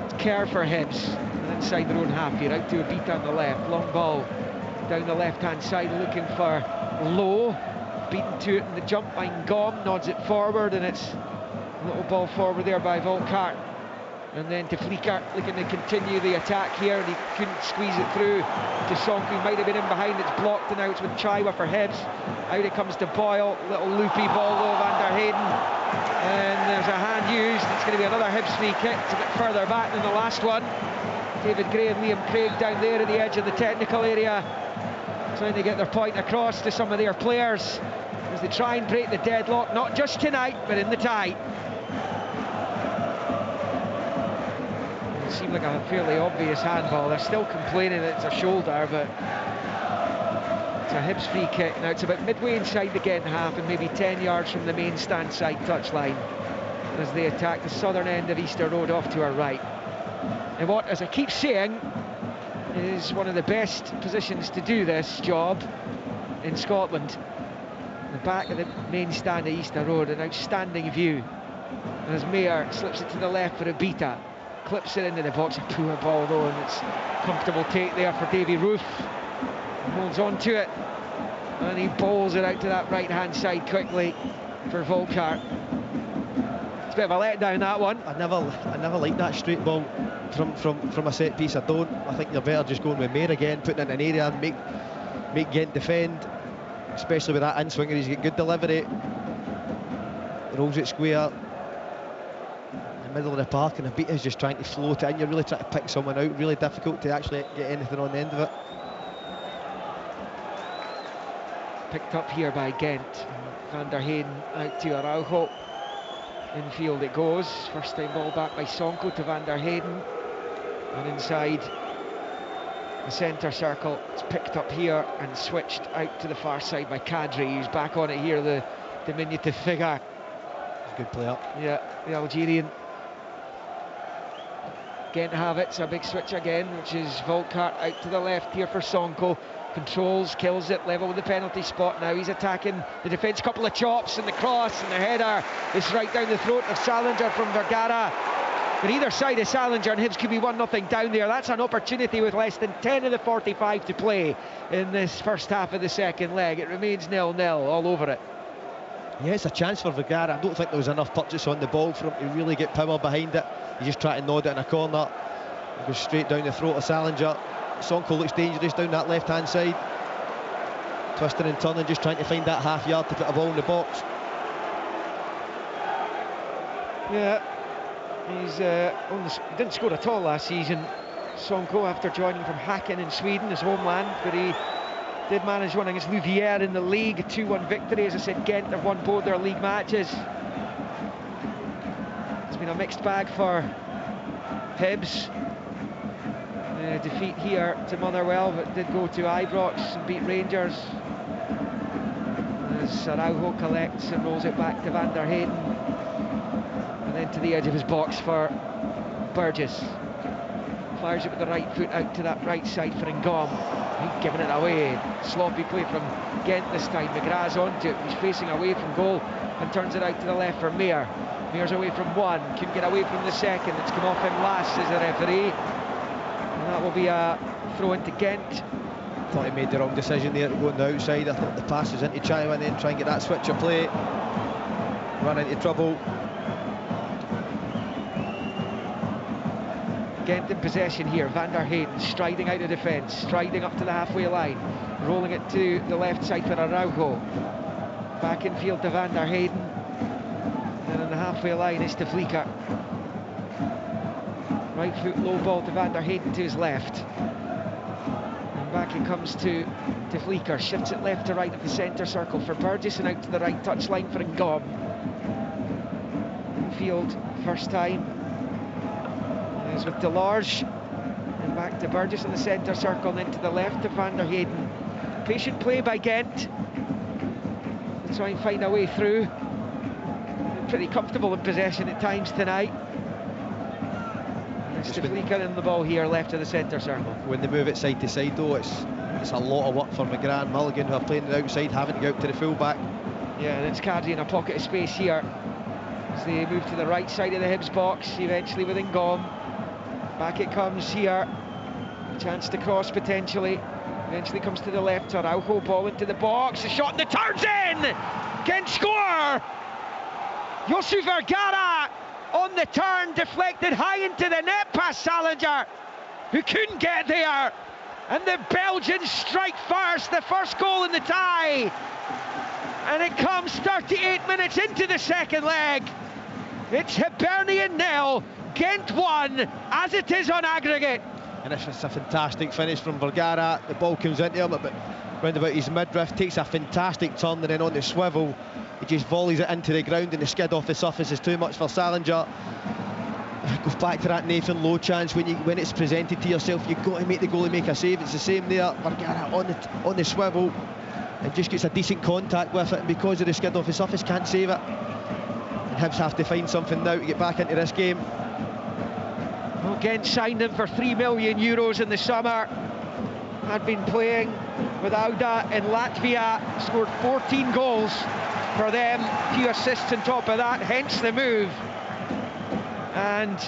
It's Kerr for Hibs, and inside their own half here, out to Abita on the left. Long ball down the left-hand side, looking for Lowe. Beaten to it in the jump by Ngom, nods it forward, and it's a little ball forward there by Volkart. And then to Vlieker, looking to continue the attack here, and he couldn't squeeze it through to Sonko, who might have been in behind. It's blocked, and now it's with Chaiwa for Hibs. Out it comes to Boyle, little loopy ball though, Van der Heyden. And there's a hand used. It's going to be another Hibs free kick. It's a bit further back than the last one. David Gray and Liam Craig down there at the edge of the technical area, trying to get their point across to some of their players as they try and break the deadlock, not just tonight, but in the tie. It seemed like a fairly obvious handball. They're still complaining that it's a shoulder, but it's a Hibs free kick. Now it's about midway inside the Gent half and maybe 10 yards from the main stand side touchline as they attack the southern end of Easter Road off to our right. And what, as I keep saying, is one of the best positions to do this job in Scotland. The back of the main stand at Easter Road, an outstanding view. As Mayer slips it to the left for a Abita, clips it into the box, a poor ball though, and it's comfortable take there for Davy Roof. He holds on to it, and he bowls it out to that right-hand side quickly for Volkart. It's a bit of a letdown, that one. I never like that straight ball from a set piece. I don't. I think you're better just going with Mayer again, putting it in an area and make Gent defend, especially with that in-swinger. He's got good delivery, rolls it square in the middle of the park, and Abita is just trying to float it in. You're really trying to pick someone out, really difficult to actually get anything on the end of it. Picked up here by Gent. Van der Heyden out to Araujo. Infield it goes. First time ball back by Sonko to Van der Heyden. And inside the centre circle, it's picked up here and switched out to the far side by Kadri. He's back on it here, the diminutive figure. Good play up. Yeah, the Algerian. Gent have it, it's a big switch again, which is Volkart out to the left here for Sonko. Controls, kills it, level with the penalty spot now. He's attacking the defence, couple of chops and the cross and the header is right down the throat of Salinger from Vergara. But either side of Salinger, and Hibs could be 1-0 down there. That's an opportunity with less than 10 of the 45 to play in this first half of the second leg. It remains 0-0 all over it. Yeah, it's a chance for Vergara. I don't think there was enough purchase on the ball for him to really get power behind it. He just tried to nod it in a corner. It goes straight down the throat of Salinger. Sonko looks dangerous down that left-hand side. Twisting and turning, just trying to find that half yard to put a ball in the box. Yeah, he's didn't score at all last season, Sonko, after joining from Häcken in Sweden, his homeland, but he did manage one against Louvière in the league, a 2-1 victory. As I said, Gent have won both their league matches. It's been a mixed bag for Hibs. Defeat here to Motherwell, but did go to Ibrox and beat Rangers. As Araujo collects and rolls it back to Van der Heyden, and then to the edge of his box for Burgess. Fires it with the right foot out to that right side for Ngom. He's giving it away. Sloppy play from Gent this time. McGrath's onto it. He's facing away from goal and turns it out to the left for Mayer. Mayer's away from one, couldn't get away from the second. It's come off him last, says the referee. And that will be a throw into Gent. Thought he made the wrong decision there to go on the outside. I thought the pass was into China and then try and get that switch of play. Run into trouble. Gent in possession here. Van der Heyden striding out of defence, striding up to the halfway line, rolling it to the left side for Araujo. Back in field to Van der Heyden. And on the halfway line is to Vlicker. Right foot low ball to Van der Heyden to his left. And back it comes to Vlicker. Shifts it left to right of the centre circle for Burgess and out to the right touchline for Ngom. Infield first time is with Delorge. And back to Burgess in the centre circle and then to the left to Van der Heyden. Patient play by Gent. They try and find a way through. They're pretty comfortable in possession at times tonight. It's to Vlicker in the ball here, left of the centre circle. When they move it side to side though, it's a lot of work for McGrath and Mulligan, who are playing it outside, having to go out to the full-back. Yeah, and it's Kadri in a pocket of space here as they move to the right side of the Hibs box, eventually with Ngom. Back it comes here, chance to cross potentially, eventually comes to the left. Araujo, ball into the box, a shot and it turns in! Gent score! Youssouf Vergara on the turn, deflected high into the net past Salinger, who couldn't get there, and the Belgians strike first, the first goal in the tie, and it comes 38 minutes into the second leg. It's Hibernian 0, Gent 1, as it is on aggregate. And it's a fantastic finish from Vergara. The ball comes into him, but round about his midriff, takes a fantastic turn, and then on the swivel he just volleys it into the ground, and the skid off the surface is too much for Salinger. Go back to that Nathan Lowe chance. When it's presented to yourself, you've got to make the goalie make a save. It's the same there. Vergara on the swivel and just gets a decent contact with it, and because of the skid off the surface, can't save it. And Hibs have to find something now to get back into this game. Well, Gent signed him for €3 million in the summer. Had been playing with Auda in Latvia, scored 14 goals for them, a few assists on top of that, hence the move. And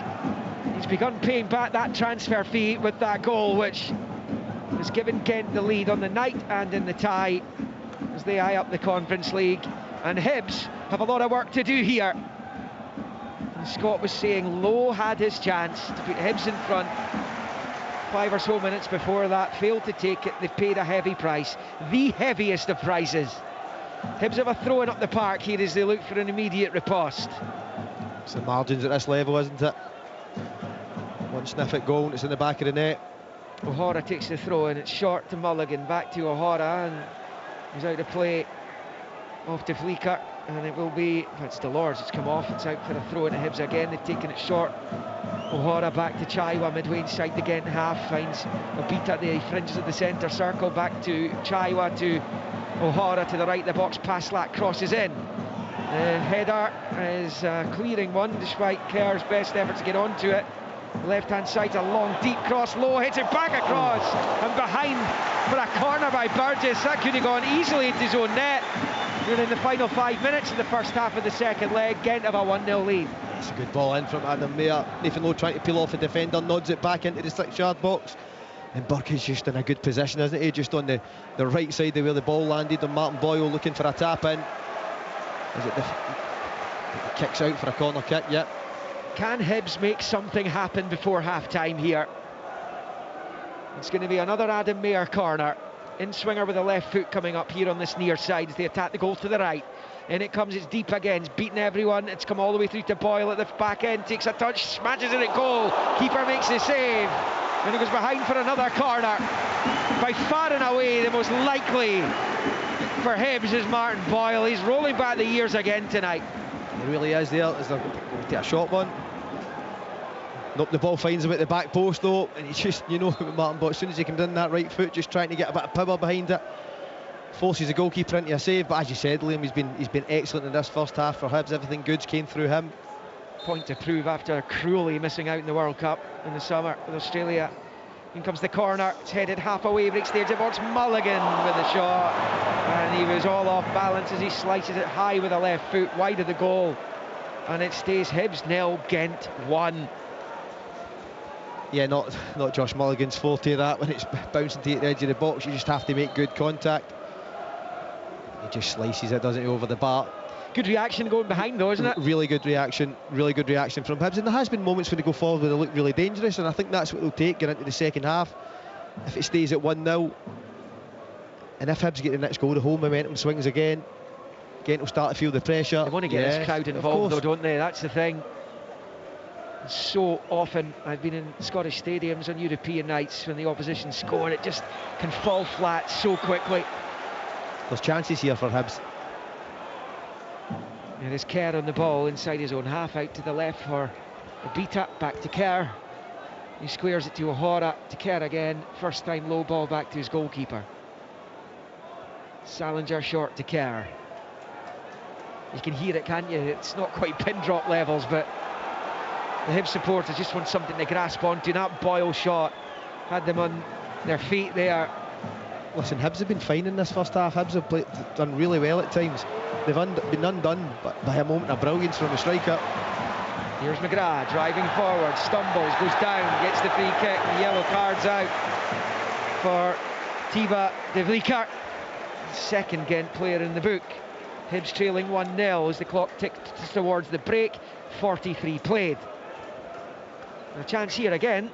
he's begun paying back that transfer fee with that goal, which has given Gent the lead on the night and in the tie as they eye up the Conference League. And Hibs have a lot of work to do here. And Scott was saying Lowe had his chance to put Hibs in front 5 or so minutes before that, failed to take it. They've paid a heavy price, the heaviest of prices. Hibs have a throw-in up the park here as they look for an immediate riposte. It's the margins at this level, isn't it? One sniff at goal and it's in the back of the net. O'Hara takes the throw and it's short to Mulligan, back to O'Hara, and he's out of play off to Fleeker, and it will be, if it's Delors, it's come off, it's out for a throw into Hibs again. They've taken it short. O'Hara back to Chaiwa, midway inside the Gent half, finds a beat at the fringes of the centre circle, back to Chaiwa, to O'Hara to the right of the box, Paslak crosses in. The header is a clearing one, despite Kerr's best effort to get onto it. Left-hand side's a long, deep cross. Lowe hits it back across and behind for a corner by Burgess. That could have gone easily into his own net. We're in the final 5 minutes of the first half of the second leg. Gent have a 1-0 lead. It's a good ball in from Adam Mayer. Nathan Lowe trying to peel off a defender, nods it back into the 6-yard box. And Burke is just in a good position, isn't he? Just on the right side of where the ball landed, and Martin Boyle looking for a tap in. Is it the kicks out for a corner kick? Yep. Can Hibs make something happen before half-time here? It's going to be another Adam Mayer corner. In-swinger with the left foot coming up here on this near side as they attack the goal to the right. In it comes, it's deep again, it's beaten everyone, it's come all the way through to Boyle at the back end, takes a touch, smashes it at goal, keeper makes the save, and he goes behind for another corner. By far and away the most likely for Hibs is Martin Boyle. He's rolling back the years again tonight. He really is there. Is there going to take a shot one? Nope, the ball finds him at the back post though, and he just, you know, Martin Boyle, as soon as he comes in that right foot, just trying to get a bit of power behind it, forces the goalkeeper into a save. But as you said, Liam, he's been excellent in this first half for Hibs. Everything good came through him. Point to prove after cruelly missing out in the World Cup in the summer with Australia. In comes the corner, it's headed half away, breaks the edge of the box, Mulligan with the shot, and he was all off balance as he slices it high with the left foot, wide of the goal, and it stays Hibs 0, Gent 1. Yeah, not Josh Mulligan's forte that, when it's bouncing to the edge of the box, you just have to make good contact. He just slices it, doesn't he, over the bar. Good reaction going behind though, isn't it? Really good reaction from Hibs, and there has been moments when they go forward where they look really dangerous, and I think that's what they'll take going into the second half. If it stays at 1-0, and if Hibs get the next goal, the whole momentum swings again. Gent will start to feel the pressure. They want to get this crowd involved though, don't they? That's the thing. So often I've been in Scottish stadiums on European nights when the opposition score, it just can fall flat so quickly. There's chances here for Hibs. And there's Kerr on the ball inside his own half, out to the left for Abita, back to Kerr. He squares it to O'Hara, to Kerr again, first time low ball back to his goalkeeper. Salinger short to Kerr. You can hear it, can't you? It's not quite pin drop levels, but the Hibs supporters just want something to grasp onto. That Boyle shot had them on their feet there. Listen, Hibs have been fine in this first half. Hibs have done really well at times. They've been undone by a moment of brilliance from the striker. Here's McGrath driving forward, stumbles, goes down, gets the free kick, and yellow cards out for Thiba de Vlieker, second Gent player in the book. Hibs trailing 1-0 as the clock ticks towards the break, 43 played. A chance here again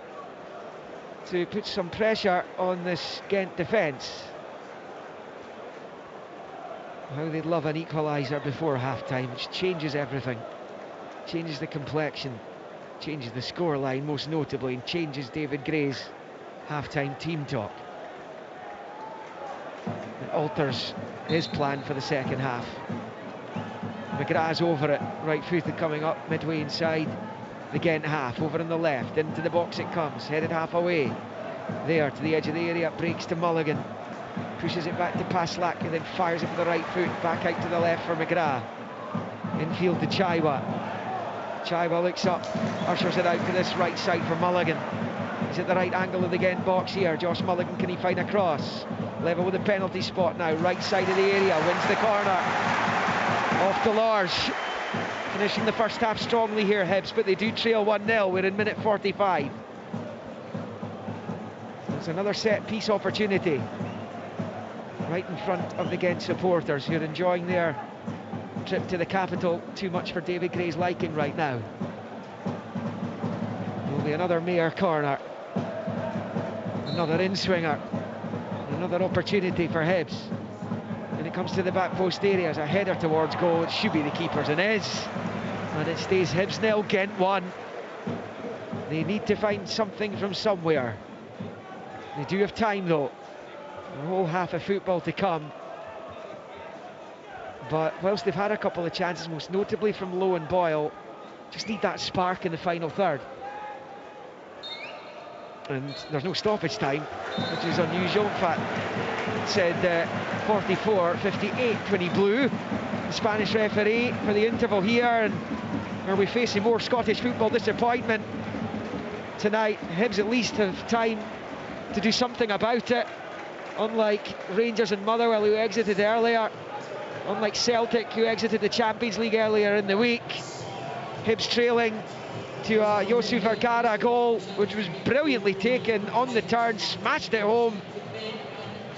to put some pressure on this Gent defence. How they'd love an equaliser before half-time, which changes everything. Changes the complexion, changes the scoreline most notably, and changes David Gray's half-time team talk. It alters his plan for the second half. McGrath's over it, right footed coming up midway inside the Gent half, over on the left, into the box it comes, headed half away. There to the edge of the area, breaks to Mulligan. Pushes it back to Paslak and then fires it with the right foot, back out to the left for McGrath. Infield to Chaiwa. Chaiwa looks up, ushers it out to this right side for Mulligan. He's at the right angle of the Gent box here. Josh Mulligan, can he find a cross? Level with the penalty spot now, right side of the area, wins the corner. Off to Lars. Finishing the first half strongly here, Hibs, but they do trail 1-0. We're in minute 45. There's another set piece opportunity right in front of the Gent supporters who are enjoying their trip to the capital. Too much for David Gray's liking right now. Will be another Mayer corner, another in-swinger, another opportunity for Hibs. When it comes to the back post area, as a header towards goal, it should be the keeper's, and is, and it stays Hibs 0, Gent 1. They need to find something from somewhere. They do have time though, a whole half of football to come. But whilst they've had a couple of chances, most notably from Lowe and Boyle, just need that spark in the final third. And there's no stoppage time, which is unusual. In fact, it said 44-58 when he blew. The Spanish referee for the interval here, and are we facing more Scottish football disappointment tonight? Hibs at least have time to do something about it. Unlike Rangers and Motherwell, who exited earlier, unlike Celtic, who exited the Champions League earlier in the week, Hibs trailing to a Youssouf Vergara goal, which was brilliantly taken on the turn, smashed it home,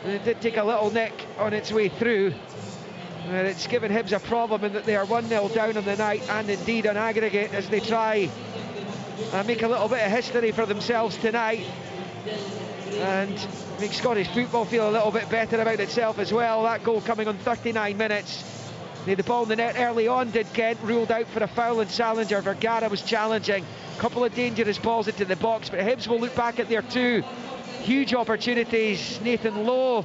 and it did take a little nick on its way through. And it's given Hibs a problem in that they are 1-0 down on the night, and indeed on aggregate, as they try and make a little bit of history for themselves tonight and make Scottish football feel a little bit better about itself as well. That goal coming on 39 minutes. They had the ball in the net early on, did Gent, ruled out for a foul and Salinger. Vergara was challenging. A couple of dangerous balls into the box, but Hibs will look back at their two huge opportunities. Nathan Lowe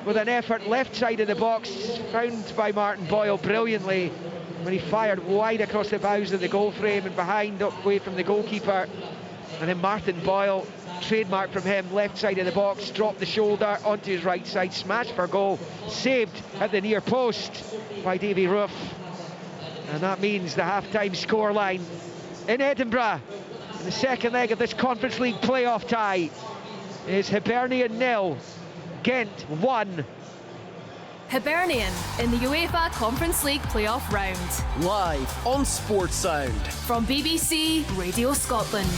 with an effort left side of the box, found by Martin Boyle brilliantly when he fired wide across the bows of the goal frame and behind, away from the goalkeeper. And then Martin Boyle, trademark from him, left side of the box, dropped the shoulder onto his right side, smashed for goal, saved at the near post by Davy Roof. And that means the half-time scoreline in Edinburgh in the second leg of this Conference League playoff tie is Hibernian 0, Gent 1. Hibernian in the UEFA Conference League playoff round. Live on Sports Sound. From BBC Radio Scotland.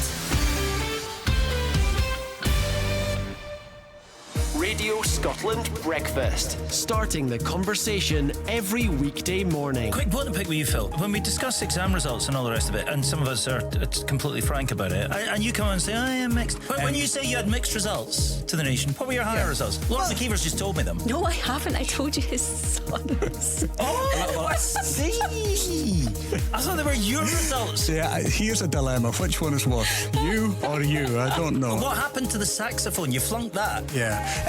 Radio Scotland Breakfast. Starting the conversation every weekday morning. Quick point to pick with you, Phil. When we discuss exam results and all the rest of it, and some of us are completely frank about it, and you come on and say, I am mixed. But when you say you had mixed results to the nation, what were your higher results? Lauren McKeever's just told me them. No, I haven't. I told you his sons. Oh, I see. I thought they were your results. Yeah, here's a dilemma. Which one is worse? You or you? I don't know. What happened to the saxophone? You flunked that. Yeah.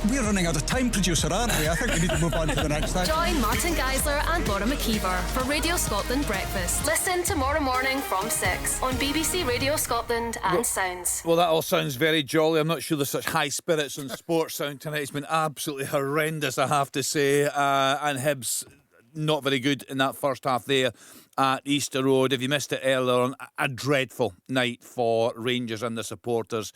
We're running out of time, producer, aren't we? I think we need to move on to the next thing. Join Martin Geisler and Laura McKeever for Radio Scotland Breakfast. Listen tomorrow morning from 6 on BBC Radio Scotland and Sounds. Well, that all sounds very jolly. I'm not sure there's such high spirits on Sports Sound tonight. It's been absolutely horrendous, I have to say. And Hibs not very good in that first half there at Easter Road. If you missed it earlier on, a dreadful night for Rangers and the supporters.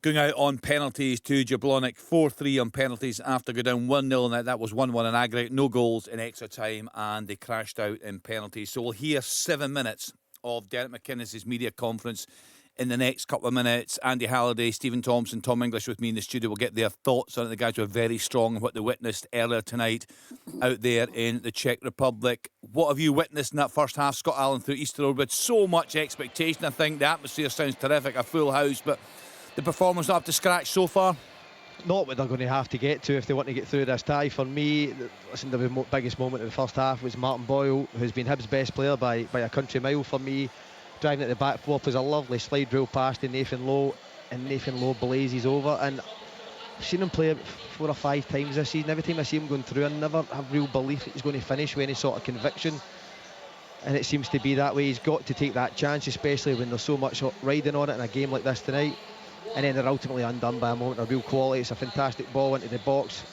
Going out on penalties to Jablonec, 4-3 on penalties after go down 1-0, and that was 1-1 in aggregate, no goals in extra time, and they crashed out in penalties. So we'll hear 7 minutes of Derek McInnes' media conference in the next couple of minutes. Andy Halliday, Stephen Thompson, Tom English with me in the studio will get their thoughts on it. The guys were very strong on what they witnessed earlier tonight out there in the Czech Republic. What have you witnessed in that first half, Scott Allen, through Easter Road? With so much expectation, I think the atmosphere sounds terrific, a full house, but the performance not up to scratch so far? Not what they're going to have to get to if they want to get through this tie. For me, listen, the biggest moment of the first half was Martin Boyle, who's been Hibs' best player by a country mile for me. Driving at the back flop was a lovely slide rule pass to Nathan Lowe, and Nathan Lowe blazes over. And I've seen him play 4 or 5 times this season. Every time I see him going through, I never have real belief that he's going to finish with any sort of conviction. and it seems to be that way. He's got to take that chance, especially when there's so much riding on it in a game like this tonight. And then they're ultimately undone by a moment of real quality. It's a fantastic ball into the box,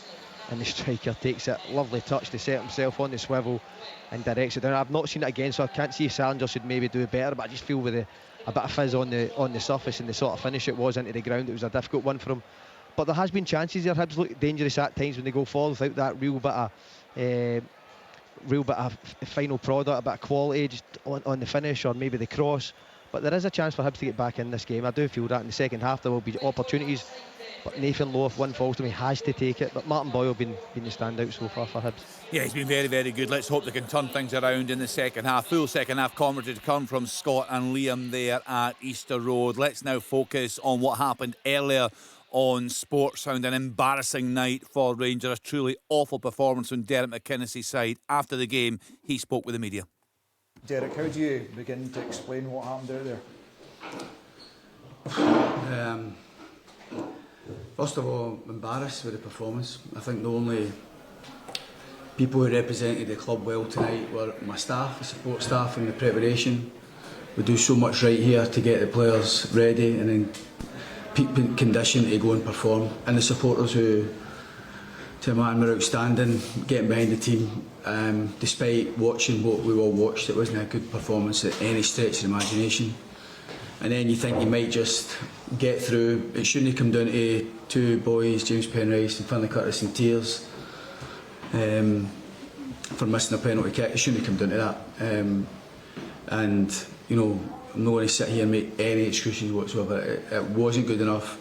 and the striker takes it. Lovely touch to set himself on the swivel and directs it down. I've not seen it again, so I can't see if Salinger should maybe do better, but I just feel with a bit of fizz on the surface and the sort of finish it was into the ground, it was a difficult one for him. But there has been chances there. Hibs look dangerous at times when they go forward without that real bit of final product, a bit of quality just on the finish or maybe the cross. But there is a chance for Hibs to get back in this game. I do feel that in the second half there will be opportunities, but Nathan Lowe, if one falls to me, has to take it. But Martin Boyle been the standout so far for Hibs. Yeah, he's been very, very good. Let's hope they can turn things around in the second half. Full second half commentary to come from Scott and Liam there at Easter Road. Let's now focus on what happened earlier on Sportsound. An embarrassing night for Rangers. A truly awful performance from Derek McInnes's side. After the game, he spoke with the media. Derek, how do you begin to explain what happened out there? First of all, I'm embarrassed with the performance. I think the only people who represented the club well tonight were my staff, the support staff and the preparation. We do so much right here to get the players ready and in peak condition to go and perform. And the supporters who, to a man, were outstanding, getting behind the team. Despite watching what we all watched, it wasn't a good performance at any stretch of the imagination. And then you think you might just get through. It shouldn't have come down to two boys, James Penrice and Finlay Curtis, in tears for missing a penalty kick. It shouldn't have come down to that. And you know, I'm not going to sit here and make any excuses whatsoever. It wasn't good enough.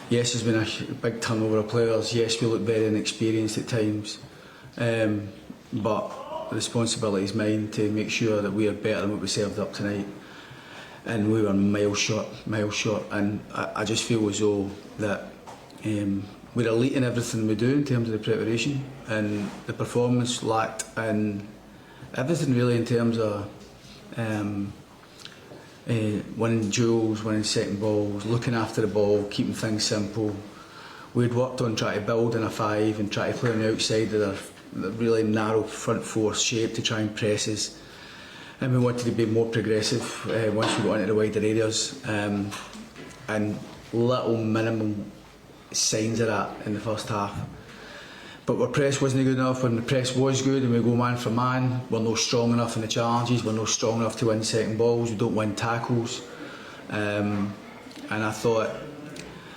Yes, there's been a big turnover of players. Yes, we look very inexperienced at times. But the responsibility is mine to make sure that we are better than what we served up tonight. And we were miles short. And I just feel as though that we're elite in everything we do in terms of the preparation, and the performance lacked in everything really, in terms of winning duels, winning second balls, looking after the ball, keeping things simple. We'd worked on trying to build in a five and try to play on the outside of the really narrow front four shape to try and press us. And we wanted to be more progressive once we got into the wider areas, and little minimum signs of that in the first half. But our press wasn't good enough. When the press was good and we go man for man, we're not strong enough in the challenges, we're not strong enough to win second balls, we don't win tackles. And I thought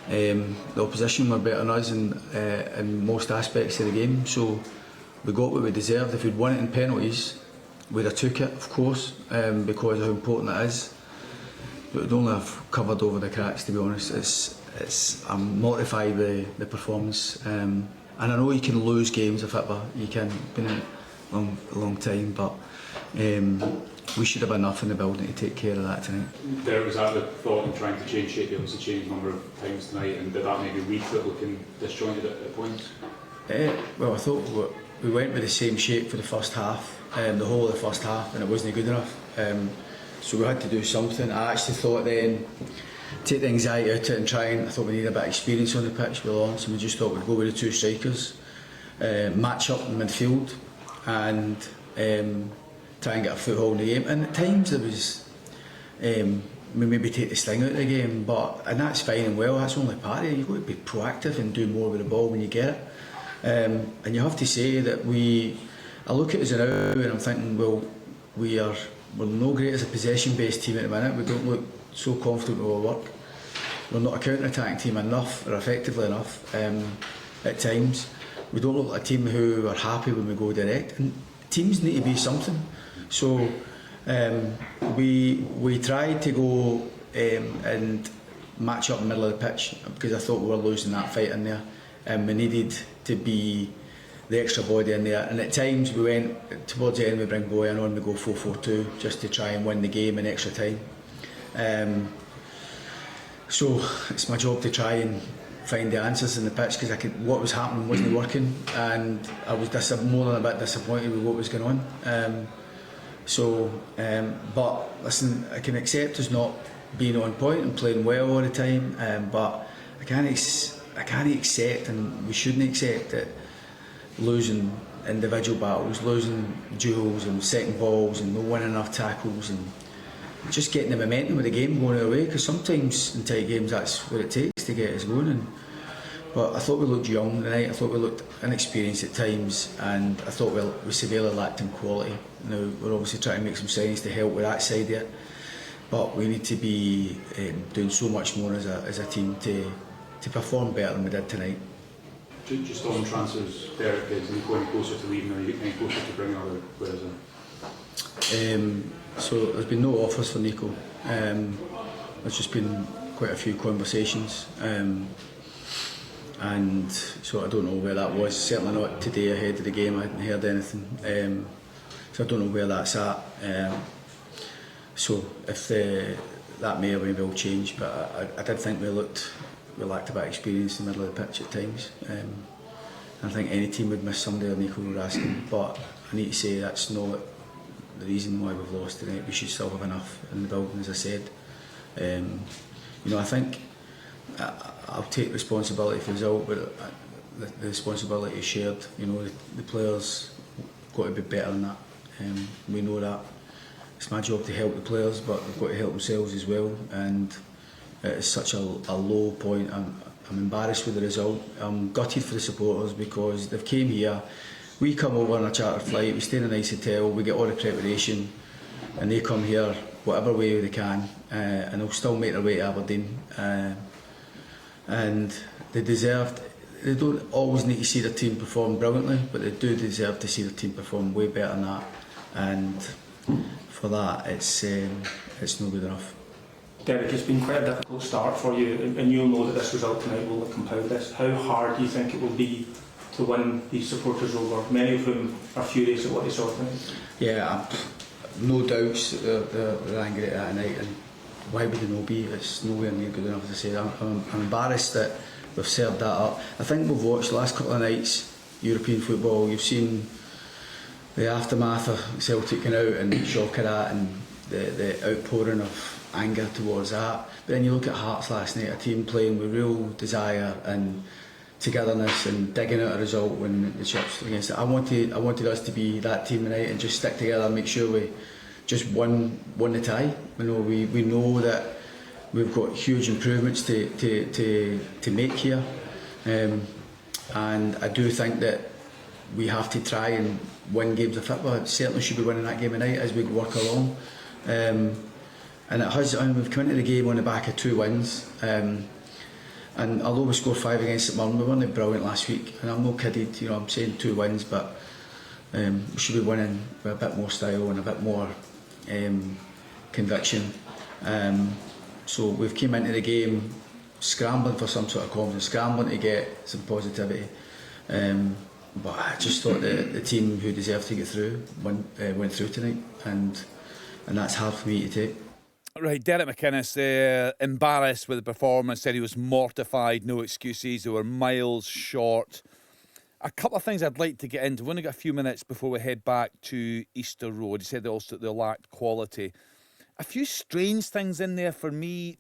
the opposition were better than us in most aspects of the game. So we got what we deserved. If we'd won it in penalties, we'd have took it, of course, because of how important it is. But we'd only have covered over the cracks, to be honest. I'm mortified with the performance. And I know you can lose games if ever, you can, been in it a long time, but we should have enough in the building to take care of that tonight. Derek, was that the thought in trying to change shape? You obviously changed a number of times tonight, and did that maybe lead to it looking disjointed at points? Well, I thought we went with the same shape for the first half, the whole of the first half, and it wasn't good enough. So we had to do something. I actually thought then, take the anxiety out of it and try and, I thought we needed a bit of experience on the pitch with Lawrence, and we just thought we'd go with the two strikers, match up in midfield and try and get a foothold in the game. And at times there was, we maybe take the sting out of the game, and that's fine and well, that's only part of it. You've got to be proactive and do more with the ball when you get it. And you have to say that I look at us now and I'm thinking, well, we're no great as a possession-based team at the minute. We don't look so confident with our work. We're not a counter-attacking team enough, or effectively enough, at times. We don't look like a team who are happy when we go direct. And teams need to be something. So we tried to go and match up in the middle of the pitch, because I thought we were losing that fight in there. We needed to be the extra body in there, and at times we went towards the end, we bring Boyan on, we go 4-4-2 just to try and win the game in extra time. So it's my job to try and find the answers in the pitch, because what was happening wasn't working, and I was more than a bit disappointed with what was going on. But listen, I can accept us not being on point and playing well all the time, but I can't accept, and we shouldn't accept, that losing individual battles, losing duels and second balls and not winning enough tackles, and just getting the momentum of the game going our way, because sometimes in tight games that's what it takes to get us going. But I thought we looked young tonight, I thought we looked inexperienced at times, and I thought we severely lacked in quality. Now, we're obviously trying to make some signings to help with that side of it, but we need to be doing so much more as a team to perform better than we did tonight. Just on transfers, Derek, is Nico any closer to leaving, or any closer to bringing other players in? So there's been no offers for Nico. There's just been quite a few conversations, and so I don't know where that was. Certainly not today ahead of the game. I hadn't heard anything, so I don't know where that's at. So if that may or may well change, but I did think we lacked a bit of experience in the middle of the pitch at times. I think any team would miss somebody like Nico were asking, but I need to say that's not the reason why we've lost tonight. We should still have enough in the building, as I said. I think I'll take responsibility for the result, but the responsibility is shared. The players got to be better than that. We know that. It's my job to help the players, but they've got to help themselves as well. And it's such a low point. I'm embarrassed with the result. I'm gutted for the supporters because they've came here. We come over on a charter flight, we stay in a nice hotel, we get all the preparation, and they come here whatever way they can, and they'll still make their way to Aberdeen. And they don't always need to see their team perform brilliantly, but they do deserve to see their team perform way better than that. And for that, it's not good enough. Derek, it's been quite a difficult start for you, and you'll know that this result tonight will compound this. How hard do you think it will be to win these supporters over, many of whom are furious at what they saw tonight? Yeah, no doubts they're angry at that night, and why would they not be? It's nowhere near good enough to say that. I'm embarrassed that we've served that up. I think we've watched the last couple of nights European football. You've seen the aftermath of Celtic going out and shock of that, and the outpouring of anger towards that. But then you look at Hearts last night, a team playing with real desire and togetherness and digging out a result when the chips against it. I wanted us to be that team tonight and just stick together and make sure we just won the tie. We know that we've got huge improvements to make here, and I do think that we have to try and win games of football. It certainly should be winning that game tonight as we work along. And it has. We've come into the game on the back of 2 wins. And although we scored 5 against St Mirren, we weren't brilliant last week. And I'm not kidding, I'm saying 2 wins, but we should be winning with a bit more style and a bit more conviction. So we've came into the game scrambling for some sort of confidence, scrambling to get some positivity. But I just thought that the team who deserved to get through went through tonight, and that's hard for me to take. Right, Derek McInnes, embarrassed with the performance, said he was mortified, no excuses, they were miles short. A couple of things I'd like to get into. We've only got a few minutes before we head back to Easter Road. He said also that they lacked quality. A few strange things in there for me,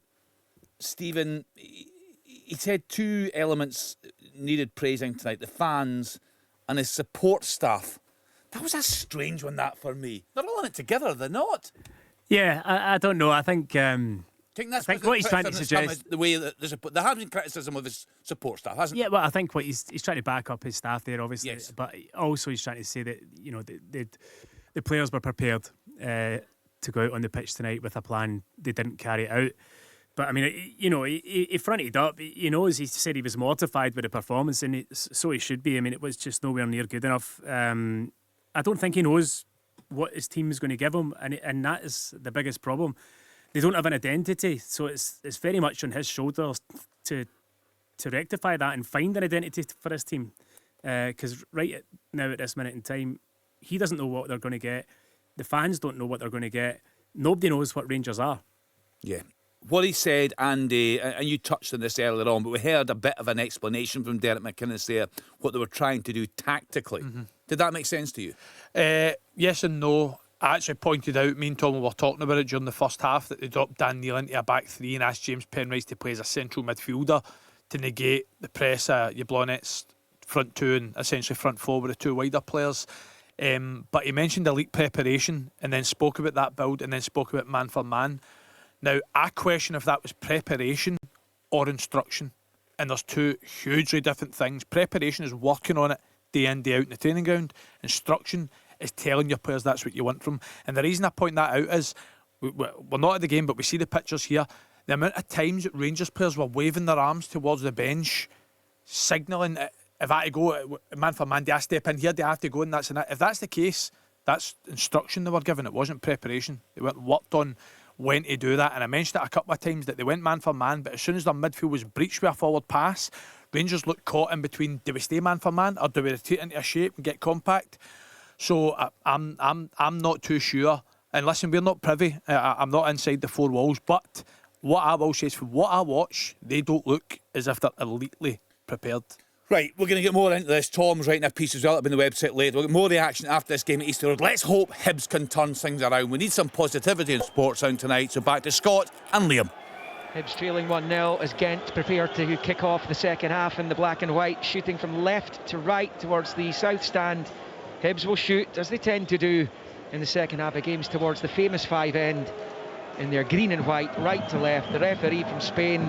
Stephen. He said 2 elements needed praising tonight, the fans and his support staff. That was a strange one, that, for me. They're all in it together, they're not. Yeah, I don't know. I think what he's trying to suggest, the way that there has been criticism of his support staff, hasn't there? Yeah, well, I think what he's trying to back up his staff there, obviously. Yes. But also he's trying to say that the players were prepared to go out on the pitch tonight with a plan. They didn't carry it out. But I mean, he fronted up. He knows. He said he was mortified with the performance, and so he should be. I mean, it was just nowhere near good enough. I don't think he knows what his team is going to give him, and that is the biggest problem. They don't have an identity, so it's very much on his shoulders to rectify that and find an identity for his team. Because right now at this minute in time, he doesn't know what they're going to get. The fans don't know what they're going to get. Nobody knows what Rangers are. Yeah. What he said, Andy, and you touched on this earlier on, but we heard a bit of an explanation from Derek McInnes there, what they were trying to do tactically. Mm-hmm. Did that make sense to you? Yes and no. I actually pointed out, me and Tom were talking about it during the first half, that they dropped Dan Neil into a back 3 and asked James Penrice to play as a central midfielder to negate the press of Jablonec's front two and essentially front four with the two wider players. But he mentioned elite preparation and then spoke about that build and then spoke about man for man. Now, I question if that was preparation or instruction. And there's two hugely different things. Preparation is working on it day in, day out in the training ground. Instruction is telling your players that's what you want from them. And the reason I point that out is, we're not at the game, but we see the pictures here. The amount of times that Rangers players were waving their arms towards the bench, signalling, if I had to go man for man, do I step in here, do I have to go, and that's and that. If that's the case, that's instruction they were given. It wasn't preparation. They weren't worked on when to do that. And I mentioned it a couple of times that they went man for man, but as soon as their midfield was breached with a forward pass, Rangers looked caught in between, do we stay man for man or do we rotate into a shape and get compact? So I'm not too sure. And listen, we're not privy. I'm not inside the four walls, but what I will say is, from what I watch, they don't look as if they're elitely prepared. Right, we're going to get more into this. Tom's writing a piece as well up on the website later. We'll get more reaction after this game at Easter Road. Let's hope Hibs can turn things around. We need some positivity in sports sound tonight. So back to Scott and Liam. Hibs trailing 1-0 as Gent prepare to kick off the second half in the black and white, shooting from left to right towards the south stand. Hibs will shoot, as they tend to do in the second half of games, towards the famous five end in their green and white, right to left. The referee from Spain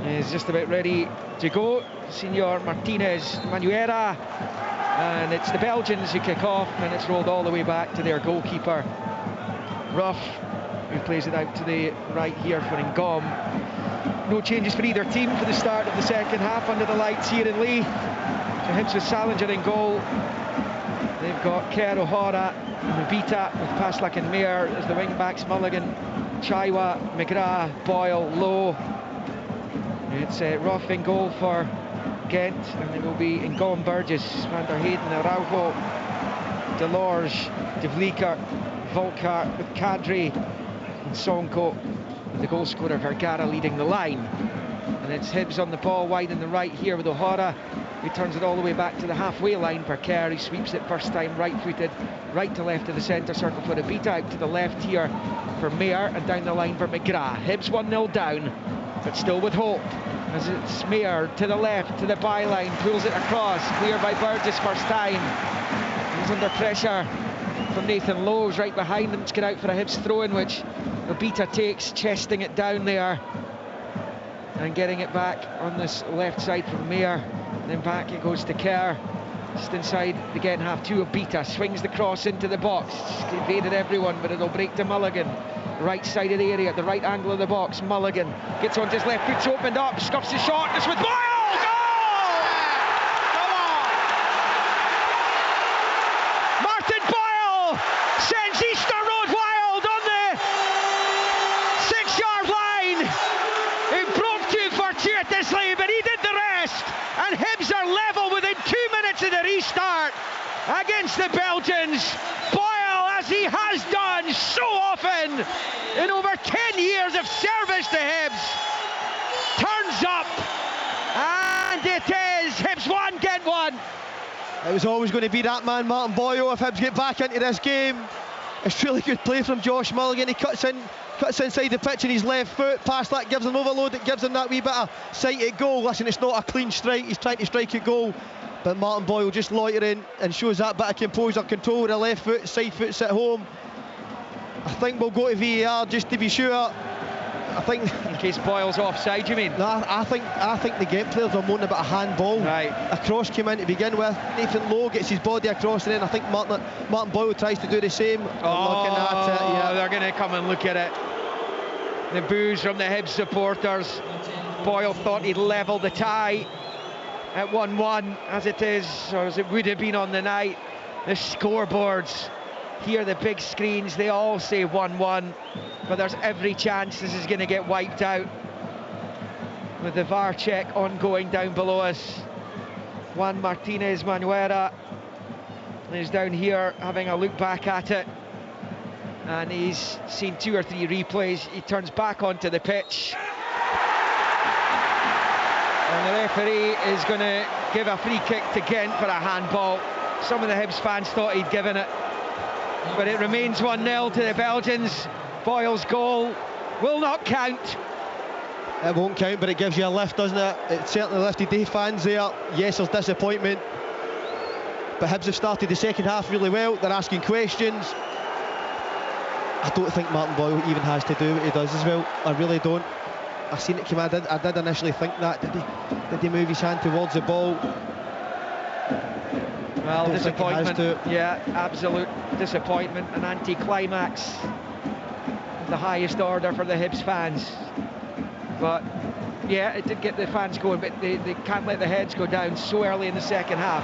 is just about ready to go, Senor Martinez Manuera, and it's the Belgians who kick off, and it's rolled all the way back to their goalkeeper Ruff, who plays it out to the right here for Ngom. No changes for either team for the start of the second half under the lights here in Lee. So Hibs with Salinger in goal. They've got Kerr, O'Hara, Mubita with Paslak and Mayer as the wing backs. Mulligan, Chaiwa, McGrath, Boyle, Lowe. It's Ruff in goal for Gent, and it will be Ngom, Burgess, Van der Heyden, Araujo, Delorge, De Vlieker, Volkart with Kadri and Sonko, with the goal scorer Vergara leading the line. And it's Hibs on the ball wide in the right here with O'Hara, who turns it all the way back to the halfway line. Perker, he sweeps it first time right-footed, right to left of the centre circle for Abita, out to the left here for Mayer, and down the line for McGrath. Hibs 1-0 down, but still with hope, as it's Mayer to the left, to the byline, pulls it across, cleared by Burgess first time. He's under pressure from Nathan Lowe's right behind him. It's get out for a Hibs throw-in, which Abita takes, chesting it down there and getting it back on this left side from Mayer. Then back it goes to Kerr, just inside the Gent half to Abita, swings the cross into the box, just evaded everyone, but it'll break to Mulligan. Right side of the area, at the right angle of the box. Mulligan gets onto his left, foot's opened up, scuffs the shot, it's with Boyle! Goal! Come on! Martin Boyle sends Easter Road wild on the 6-yard line. He broke too fortuitously, but he did the rest. And Hibs are level within 2 minutes of the restart against the Belgians. Boyle, as he has done so often in over 10 years of service to Hibs, turns up, and it is Hibs 1, Gent 1. It was always going to be that man, Martin Boyle, if Hibs get back into this game. It's really good play from Josh Mulligan. He cuts inside the pitch in his left foot. Past that gives him overload, it gives him that wee bit of sight at goal. Listen, it's not a clean strike, he's trying to strike a goal, but Martin Boyle just loitering and shows that bit of composure, control with the left foot, side foot's at home. I think we'll go to VAR just to be sure. I think in case Boyle's offside, you mean? No, I think the Gent players are moaning about a handball. Right. A cross came in to begin with. Nathan Lowe gets his body across, and then I think Martin Boyle tries to do the same. Looking at it, yeah. They're going to come and look at it. The boos from the Hibs supporters. Boyle thought he'd level the tie at 1-1, as it is, or as it would have been on the night. The scoreboards here, the big screens, they all say 1-1, but there's every chance this is going to get wiped out with the VAR check ongoing down below us. Juan Martinez Manuera is down here having a look back at it, and he's seen 2 or 3 replays. He turns back onto the pitch, and the referee is going to give a free kick to Gent for a handball. Some of the Hibs fans thought he'd given it, but it remains 1-0 to the Belgians. Boyle's goal will not count. It won't count, but it gives you a lift, doesn't it? It certainly lifted the fans there. Yes, there's disappointment, but Hibs have started the second half really well. They're asking questions. I don't think Martin Boyle even has to do what he does as well. I really don't. I seen it come. I did initially think that. Did he move his hand towards the ball? Well, disappointment. Yeah, absolute disappointment. An anti-climax of the highest order for the Hibs fans. But yeah, it did get the fans going, but they can't let the heads go down so early in the second half.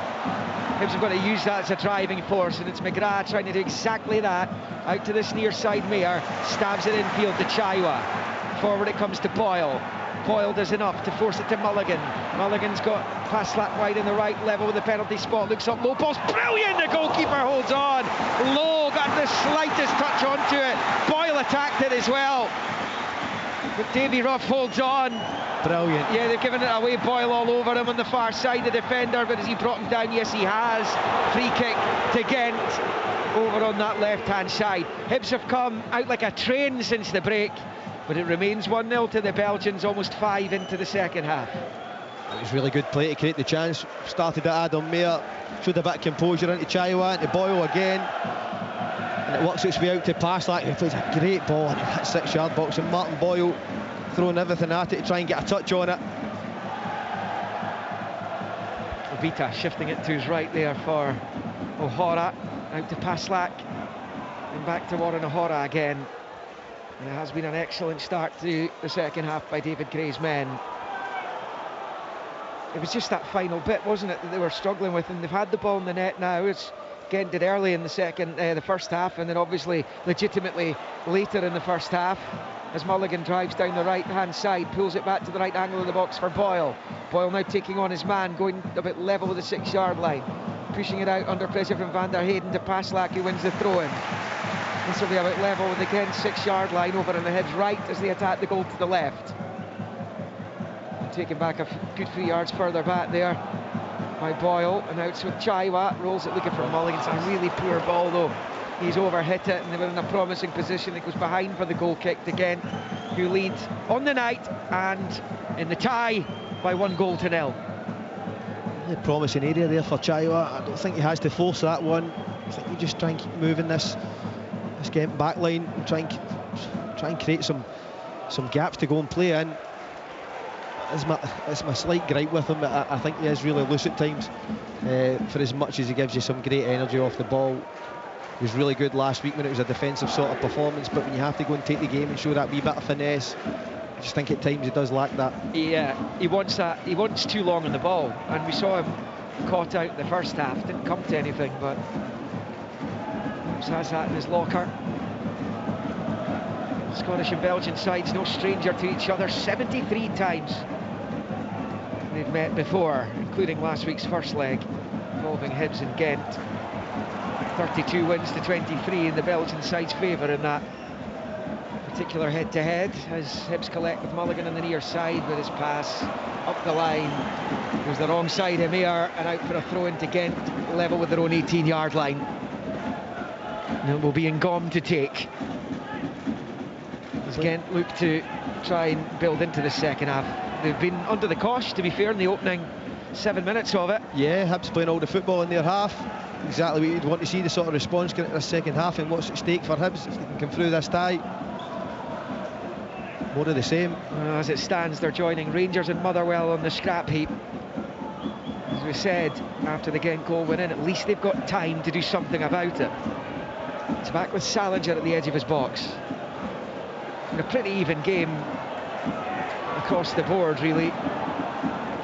Hibs have got to use that as a driving force, and it's McGrath trying to do exactly that. Out to this near side Mayer, stabs it infield to Chaiwa. Forward it comes to Boyle. Boyle does enough to force it to Mulligan. Mulligan's got pass slap wide in the right, level with the penalty spot, looks up, low post, brilliant! The goalkeeper holds on. Low got the slightest touch onto it. Boyle attacked it as well, but Davy Ruff holds on. Brilliant. Yeah, they've given it away. Boyle all over him on the far side, the defender, but has he brought him down? Yes, he has. Free kick to Gent over on that left-hand side. Hibs have come out like a train since the break, but it remains 1-0 to the Belgians, almost 5 into the second half. It was really good play to create the chance. Started at Adam Mayer, showed a bit of composure into Chaiwa, into Boyle again, and it works its way out to Paslak, who plays a great ball into that 6-yard box, and Martin Boyle throwing everything at it to try and get a touch on it. Obita shifting it to his right there for O'Hara, out to Paslak, and back to Warren O'Hara again. And it has been an excellent start to the second half by David Gray's men. It was just that final bit, wasn't it, that they were struggling with, and they've had the ball in the net now. It's Gent did early in the first half, and then obviously legitimately later in the first half, as Mulligan drives down the right-hand side, pulls it back to the right angle of the box for Boyle. Boyle now taking on his man, going a bit level with the 6-yard line, pushing it out under pressure from Van der Heyden to Paslak, who wins the throw-in. This will be about level with the Gent 6-yard line over on the Hibs right as they attack the goal to the left. Taken back a good 3 yards further back there by Boyle, and now it's with Chaiwa, rolls it looking for Mulligan. It's a really poor ball though. He's overhit it, and they were in a promising position. It goes behind for the goal kick to Gent, who lead on the night and in the tie by 1-0. Really promising area there for Chaiwa. I don't think he has to force that one. I think you just try and keep moving this Gent back line and try and create some gaps to go and play in. It's my slight gripe with him, but I think he is really loose at times, for as much as he gives you some great energy off the ball. He was really good last week when it was a defensive sort of performance, but when you have to go and take the game and show that wee bit of finesse, I just think at times he does lack that. He wants that. He wants too long on the ball, and we saw him caught out in the first half. Didn't come to anything, but has that in his locker. Scottish and Belgian sides no stranger to each other. 73 times they've met before, including last week's first leg involving Hibs and Gent. 32 wins to 23 in the Belgian side's favour in that particular head-to-head, as Hibs collect with Mulligan on the near side with his pass up the line. It was the wrong side of Mayer, and out for a throw into Gent, level with their own 18-yard line. And it will be Ngom to take, as Gent look to try and build into the second half. They've been under the cosh, to be fair, in the opening 7 minutes of it. Yeah, Hibs playing all the football in their half. Exactly what you'd want to see, the sort of response going into the second half, and what's at stake for Hibs if they can come through this tie. More of the same. As it stands, they're joining Rangers and Motherwell on the scrap heap. As we said, after the Gent goal went in, at least they've got time to do something about it. It's back with Salinger at the edge of his box. And a pretty even game across the board, really.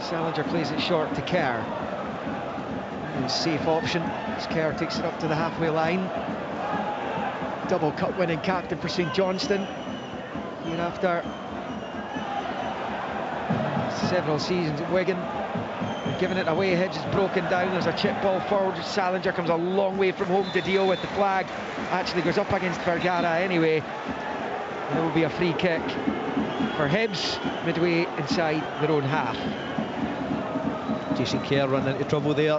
Salinger plays it short to Kerr. Safe option as Kerr takes it up to the halfway line. Double cup winning captain for St Johnstone, even after several seasons at Wigan. Giving it away, Hibs is broken down. There's a chip ball forward. Salinger comes a long way from home to deal with the flag. Actually goes up against Vergara anyway. And it will be a free kick for Hibs midway inside their own half. Jason Kerr running into trouble there.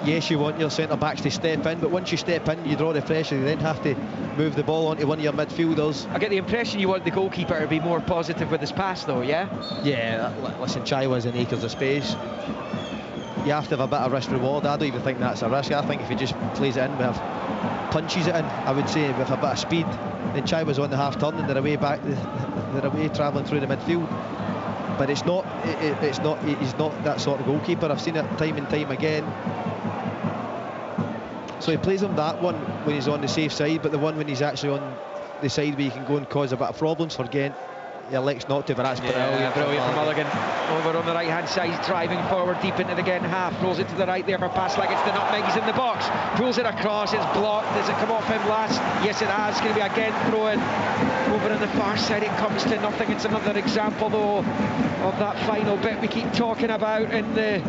yes, you want your centre-backs to step in, but once you step in, you draw the pressure, you then have to move the ball onto one of your midfielders. I get the impression you want the goalkeeper to be more positive with his pass, though, yeah? Yeah, listen, Chaiwa's in acres of space. You have to have a bit of risk reward. I don't even think that's a risk. I think if he just plays it in punches it in, I would say, with a bit of speed, then Chaiwa's on the half turn and they're away back, they're away travelling through the midfield. But he's not that sort of goalkeeper. I've seen it time and time again. So he plays him that one when he's on the safe side, but the one when he's actually on the side where he can go and cause a bit of problems for Gent, he elects not to, but that's brilliant from Mulligan. Over on the right hand side, driving forward deep into the Gent half, rolls it to the right there for Passlack. It's the nutmeg, he's in the box, pulls it across, it's blocked. Does it come off him last? Yes, it has. It's going to be a Gent throw in. Over on the far side, it comes to nothing. It's another example, though, of that final bit we keep talking about in the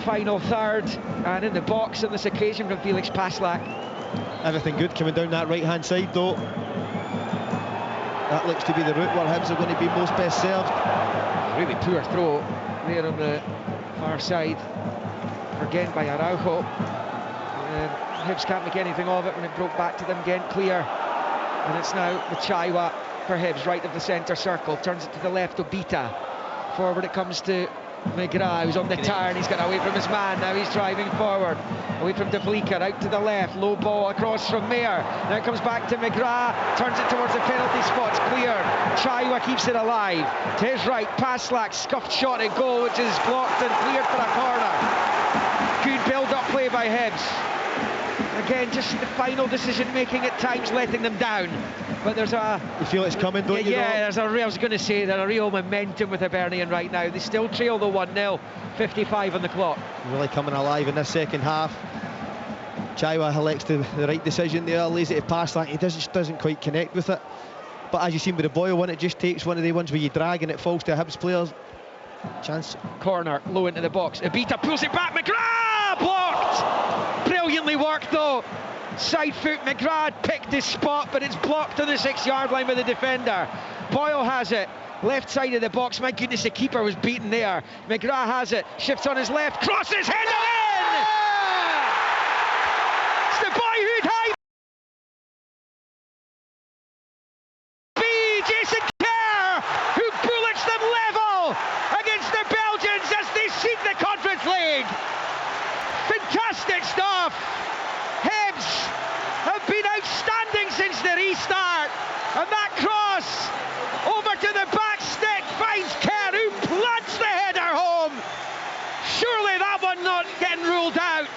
final third, and in the box on this occasion from Felix Passlack. Everything good coming down that right hand side, though. That looks to be the route where Hibs are going to be most best served. Really poor throw there on the far side, again by Araujo. Hibs can't make anything of it when it broke back to them. Gent clear, and it's now the Chaiwa for Hibs, right of the centre circle, turns it to the left. Obita forward, it comes to McGrath, who's on the turn. He's got away from his man, now he's driving forward, away from De Vlieker, out to the left, low ball across from Mayer. Now it comes back to McGrath, turns it towards the penalty spot's clear. Chaiwa keeps it alive. To his right, Passlack, scuffed shot at goal, which is blocked and cleared for a corner. Good build-up play by Hibs. Again, just the final decision-making at times letting them down. But there's a... You feel it's coming, don't you? Yeah, there's a real, I was going to say, there's a real momentum with Hibernian right now. They still trail the 1-0, 55 on the clock. Really coming alive in this second half. Chaiwa elects the right decision there, lays it to Passlack. He doesn't quite connect with it. But as you've seen with the Boyle one, it just takes one of the ones where you drag and it falls to a Hibs player's chance. Corner, low into the box. Abita pulls it back, McGrath! Blocked! Brilliantly worked, though. Side foot, McGrath picked his spot, but it's blocked on the 6-yard line by the defender. Boyle has it, left side of the box. My goodness, the keeper was beaten there. McGrath has it, shifts on his left, crosses, header in! It's the boyhood high. Jason Kerr, who bullets them level against the Belgians as they seek the Conference League. Fantastic stuff. Hibs have been outstanding since the restart, and that cross over to the back stick finds Kerr, who plants the header home. Surely that one not getting ruled out.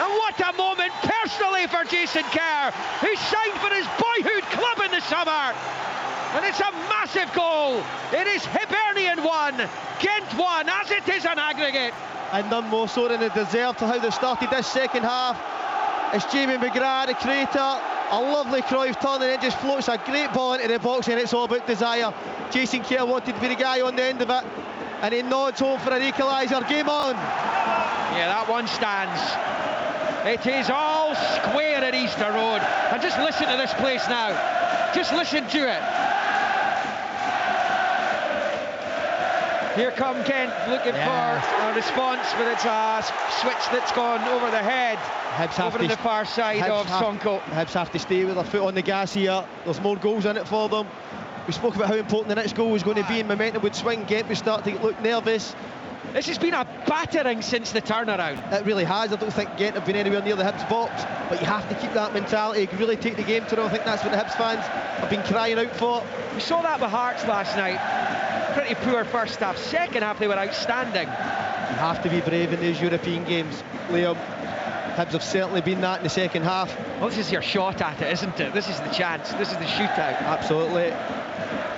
And what a moment personally for Jason Kerr, who signed for his boyhood club in the summer. And it's a massive goal. It is Hibernian 1, Gent 1, as it is an aggregate. And none more so than they deserve for how they started this second half. It's Jamie McGrath, the creator, a lovely Cruyff turn, and it just floats a great ball into the box, and it's all about desire. Jason Kerr wanted to be the guy on the end of it, and he nods home for an equaliser. Game on. Yeah, that one stands. It is all square at Easter Road. And just listen to this place now. Just listen to it. Here come Gent looking for a response, but it's a switch that's gone over the head. Hibs over to the far side of Sonko. Hibs have to stay with their foot on the gas here. There's more goals in it for them. We spoke about how important the next goal was going to be, and momentum would swing. Gent would start to look nervous. This has been a battering since the turnaround. It really has. I don't think Gent have been anywhere near the Hibs box, but you have to keep that mentality, really take the game to them. I think that's what the Hibs fans have been crying out for. We saw that with Hearts last night. Pretty poor first half. Second half they were outstanding. You have to be brave in these European games, Liam. Hibs have certainly been that in the second half. Well, this is your shot at it, isn't it? This is the chance. This is the shootout. Absolutely.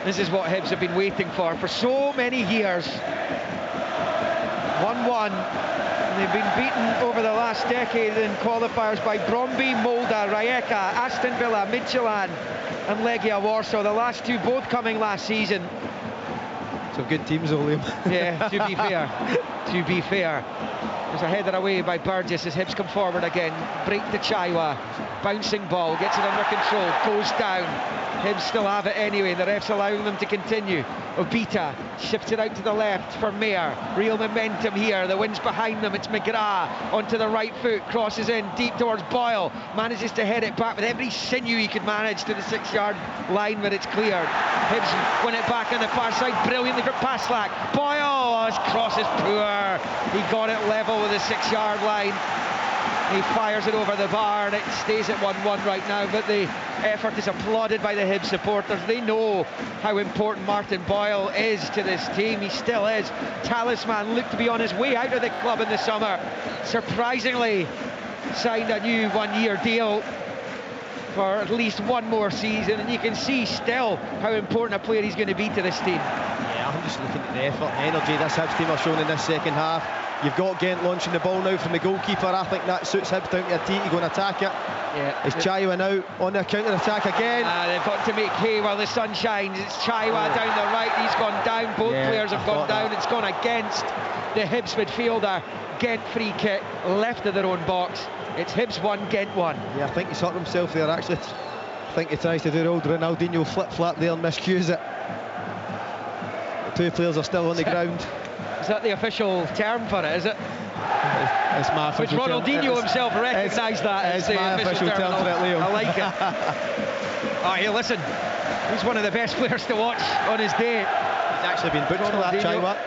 This is what Hibs have been waiting for so many years. 1-1. They've been beaten over the last decade in qualifiers by Brøndby, Molde, Rijeka, Aston Villa, Midtjylland and Legia Warsaw. The last two both coming last season. Some good teams, William. Yeah, to be fair. To be fair. There's a header away by Burgess as Hibs come forward again. Break to Chaiwa. Bouncing ball, gets it under control, goes down. Hibs still have it anyway, the ref's allowing them to continue. Obita shifts it out to the left for Mayer. Real momentum here, the wind's behind them. It's McGrath onto the right foot, crosses in deep towards Boyle. Manages to head it back with every sinew he could manage to the 6-yard line when it's cleared. Hibs win it back on the far side, brilliantly for Paslak. Boyle, his cross is poor. He got it level with the 6-yard line. He fires it over the bar and it stays at 1-1 right now, but the effort is applauded by the Hibs supporters. They know how important Martin Boyle is to this team. He still is. Talisman looked to be on his way out of the club in the summer. Surprisingly signed a new 1-year deal for at least one more season, and you can see still how important a player he's going to be to this team. Yeah, I'm just looking at the effort and energy this Hibs team are showing in this second half. You've got Gent launching the ball now from the goalkeeper. I think that suits Hibs down to a tee to go and attack it. Yeah. Is Chaiwa now on the counter-attack again? They've got to make hay while the sun shines. It's Chaiwa down the right, he's gone down. Both players have gone down. It's gone against the Hibs midfielder. Gent free kick, left of their own box. It's Hibs 1, Gent 1. Yeah, I think he's hurt himself there actually. I think he tries to do the old Ronaldinho flip-flap there and miscues it. The two players are still on the ground. Is that the official term for it, is it? It's my official term. Which Ronaldinho himself recognised that as the official term for it, Leo. I like it. Oh, here, listen. He's one of the best players to watch on his day. He's actually been booked for that, Chaiwa.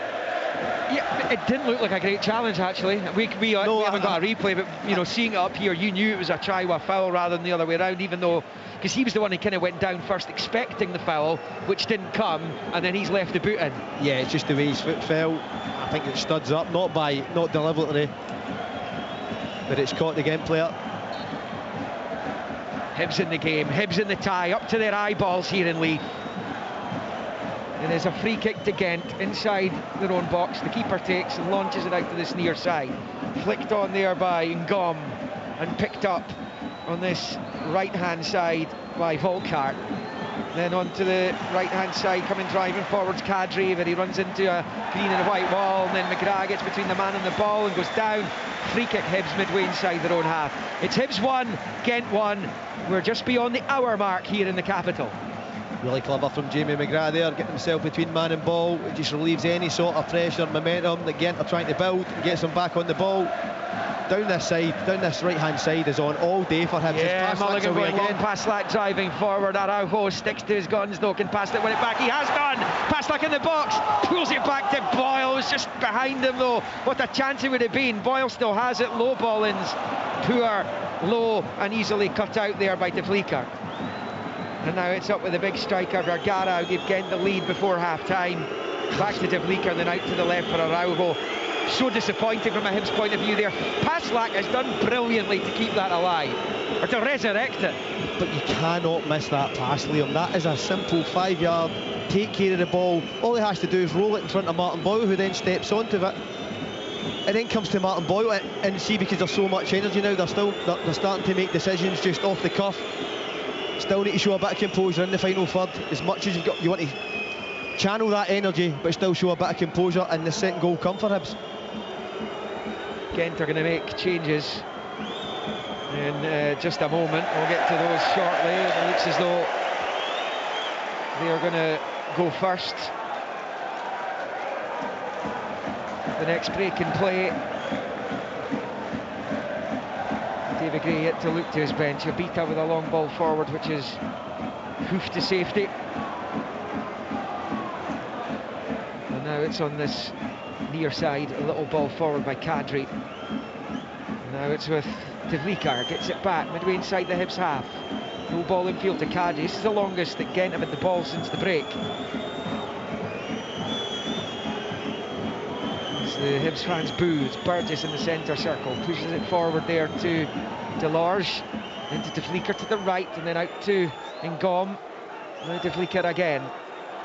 Yeah, it didn't look like a great challenge actually. We haven't got a replay, but you know, seeing it up here, you knew it was a Chaiwa foul rather than the other way around, even though, because he was the one who kind of went down first expecting the foul, which didn't come, and then he's left the boot in. Yeah, it's just the way his foot fell. I think it studs up, not deliberately, but it's caught the Gent player. Hibs in the game, Hibs in the tie, up to their eyeballs here in Leith. And there's a free kick to Gent inside their own box. The keeper takes and launches it out to this near side. Flicked on there by Ngom and picked up on this right-hand side by Volkart. Then onto the right-hand side, coming driving forwards, Kadri, but he runs into a green and a white wall, and then McGrath gets between the man and the ball and goes down. Free kick Hibs midway inside their own half. It's Hibs 1, Gent 1. We're just beyond the hour mark here in the capital. Really clever from Jamie McGrath there, getting himself between man and ball. It just relieves any sort of pressure, momentum that Gent are trying to build, gets them back on the ball. Down this right-hand side is on all day for him. Yeah, Mulligan going long, Paslak driving forward. Araujo sticks to his guns though, can Paslak win it back? He has done! Paslak in the box, pulls it back to Boyle, it's just behind him though. What a chance it would have been. Boyle still has it, low ball ins. Poor, low and easily cut out there by De Vlieker. And now it's up with the big striker Vergara, who gave Gent the lead before half-time. Back to De Vlieker and then out to the left for Araujo. So disappointing from a Hibs point of view there. Paslak has done brilliantly to keep that alive, or to resurrect it. But you cannot miss that pass, Liam. That is a simple 5-yard, take care of the ball. All he has to do is roll it in front of Martin Boyle, who then steps onto it. And then comes to Martin Boyle, and see, because there's so much energy now, they're starting to make decisions just off the cuff. Still need to show a bit of composure in the final third. As much as you want to channel that energy, but still show a bit of composure, and the second goal come for Hibs. Gent are going to make changes in just a moment. We'll get to those shortly. It looks as though they are going to go first. The next break in play. David Gray yet to look to his bench. Obita with a long ball forward, which is hoofed to safety. And now it's on this near side, a little ball forward by Kadri. Now it's with De Vlieker, gets it back midway inside the Hibs half. No ball in field to Kadri. This is the longest that Gent have had the ball since the break. As the Hibs fans boo, it's Burgess in the centre circle, pushes it forward there to Delorge, into De Vlieker to the right, and then out to Ngom. Now De Vlieker again.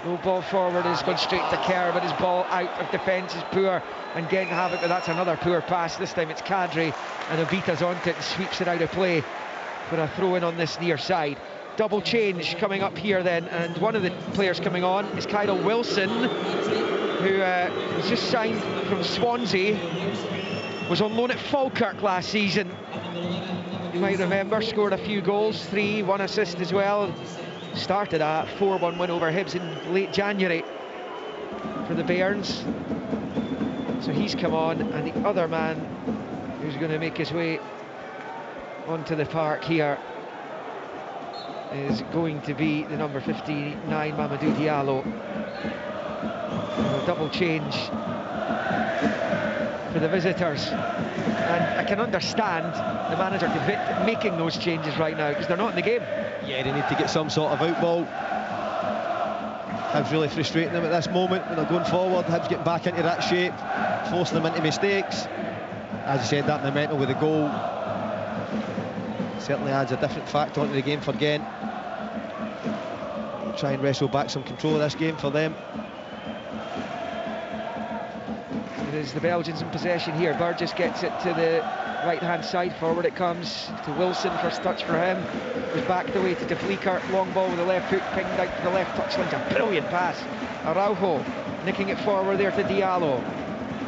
No ball forward, is gone straight to Kerr, but his ball out of defence is poor, and Gent have it, but that's another poor pass. This time it's Kadri, and Obita's onto it and sweeps it out of play for a throw-in on this near side. Double change coming up here then, and one of the players coming on is Kyle Wilson, who was just signed from Swansea. was on loan at Falkirk last season. You might remember, scored a few goals, 3, 1 assist as well. Started a 4-1 win over Hibs in late January for the Bairns. So he's come on, and the other man who's going to make his way onto the park here is going to be the number 59, Mamadou Diallo. A double change for the visitors, and I can understand the manager making those changes right now because they're not in the game. Yeah, they need to get some sort of out ball. Hibs really frustrating them at this moment when they're going forward. Hibs getting back into that shape, forcing them into mistakes. As you said, that momentum with the goal certainly adds a different factor onto the game for Gent. Try and wrestle back some control of this game for them. It is the Belgians in possession here. Burgess gets it to the right-hand side. Forward it comes to Wilson. First touch for him. Was backed away to De Vlieker. Long ball with the left foot, pinged out to the left touchline. A brilliant pass. Araujo nicking it forward there to Diallo.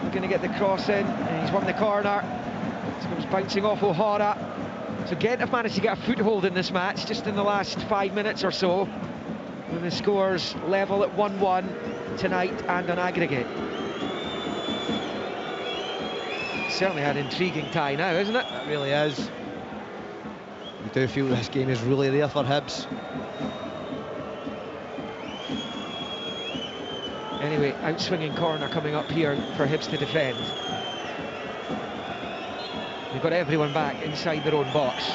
Looking to get the cross in, and he's won the corner. So it was bouncing off O'Hara. So Gent have managed to get a foothold in this match just in the last 5 minutes or so. And the scores level at 1-1 tonight and on aggregate. Certainly an intriguing tie now, isn't it? It really is. You do feel this game is really there for Hibs. Anyway, out-swinging corner coming up here for Hibs to defend. They've got everyone back inside their own box.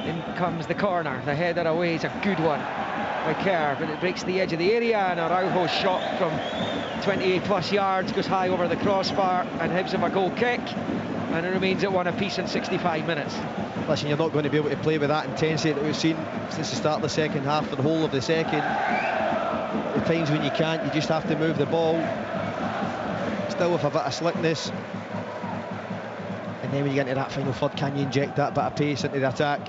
In comes the corner. The header away is a good one by Kerr, but it breaks the edge of the area, and Araujo's shot from 28 plus yards goes high over the crossbar, and Hibs have a goal kick, and it remains at 1 apiece in 65 minutes. Listen, you're not going to be able to play with that intensity that we've seen since the start of the second half for the whole of the second. The times when you can't, you just have to move the ball, still with a bit of slickness, and then when you get into that final third, can you inject that bit of pace into the attack?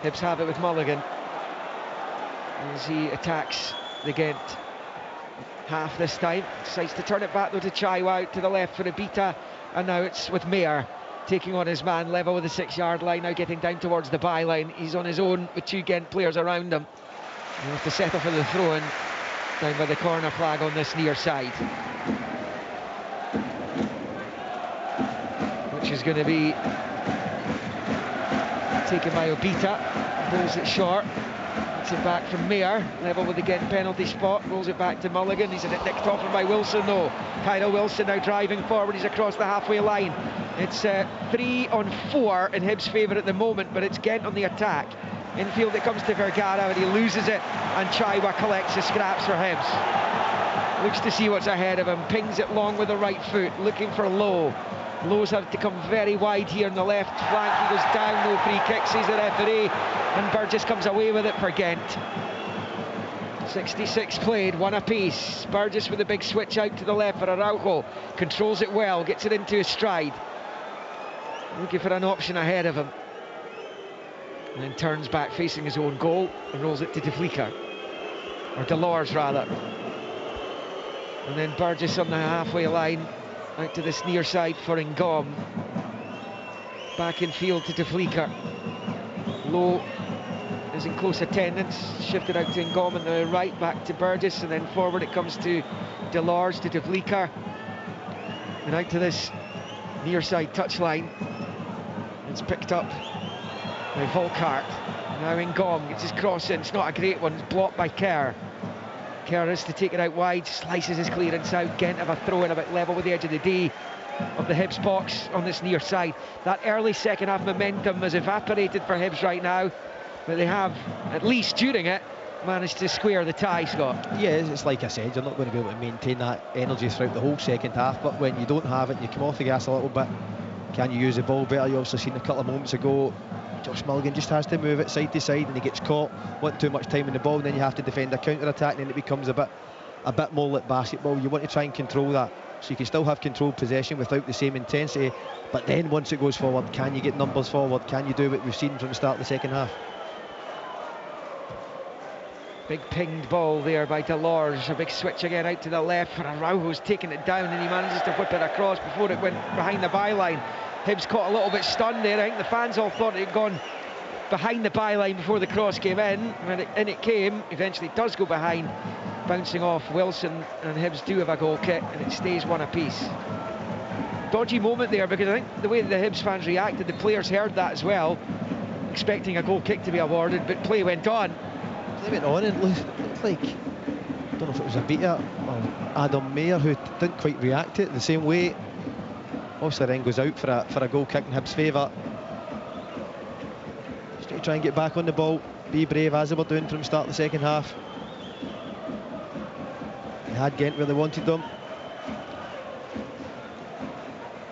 Hibs have it with Mulligan as he attacks the Gent half this time. Decides to turn it back though to Chaiwa, out to the left for Abita, and now it's with Mayer taking on his man level with the 6-yard line, now getting down towards the byline. He's on his own with 2 Gent players around him. He'll have to settle for the throw-in down by the corner flag on this near side, which is going to be taken by Obita. Pulls it short, gets it back from Mayer, level with the Gent penalty spot, rolls it back to Mulligan. He's nicked off by Wilson though. Kyle Wilson now driving forward, he's across the halfway line. It's 3-on-4 in Hibs' favour at the moment, but it's Gent on the attack. Infield it comes to Vergara, but he loses it, and Chaiwa collects the scraps for Hibs. Looks to see what's ahead of him, pings it long with the right foot, looking for Lowe. Lowe's had to come very wide here on the left flank. He goes down, no free kick, says the referee, and Burgess comes away with it for Gent. 66 played, 1 apiece. Burgess with a big switch out to the left for Araujo. Controls it well, gets it into his stride. Looking for an option ahead of him. And then turns back facing his own goal and rolls it to De Vlieker. Or Delors rather. And then Burgess on the halfway line, out to this near side for Ngom. Back in field to De Vlieker. Lowe is in close attendance, shifted out to Ngom on the right, back to Burgess, and then forward it comes to Delors, to De Vlieker, and out to this near side touchline. It's picked up by Volkart. Now Ngom gets his cross in, it's not a great one, it's blocked by Kerr. Kerr is to take it out wide, slices his clearance out. Gent have a throw in about level with the edge of the D of the Hibs box on this near side. That early second half momentum has evaporated for Hibs right now, but they have, at least during it, managed to square the tie, Scott. Yeah, it's like I said, you're not going to be able to maintain that energy throughout the whole second half, but when you don't have it, you come off the gas a little bit. Can you use the ball better? You also seen a couple of moments ago, Josh Mulligan just has to move it side to side, and he gets caught, want too much time in the ball, and then you have to defend a counter-attack, and then it becomes a bit more like basketball. You want to try and control that, so you can still have controlled possession without the same intensity, but then once it goes forward, can you get numbers forward? Can you do what we've seen from the start of the second half? Big pinged ball there by Delors. A big switch again out to the left, and Araujo's taking it down, and he manages to whip it across before it went behind the byline. Hibs caught a little bit stunned there. I think the fans all thought it had gone behind the byline before the cross came in. When it came, eventually it does go behind, bouncing off Wilson, and Hibs do have a goal kick, and it stays one apiece. Dodgy moment there, because I think the way that the Hibs fans reacted, the players heard that as well, expecting a goal kick to be awarded, but play went on. They went on and it looked like, I don't know if it was Abita or Adam Mayer who didn't quite react to it the same way. Obviously then goes out for a goal kick in Hibs' favour. Just to try and get back on the ball, be brave as they were doing from the start of the second half. They had Gent where they wanted them.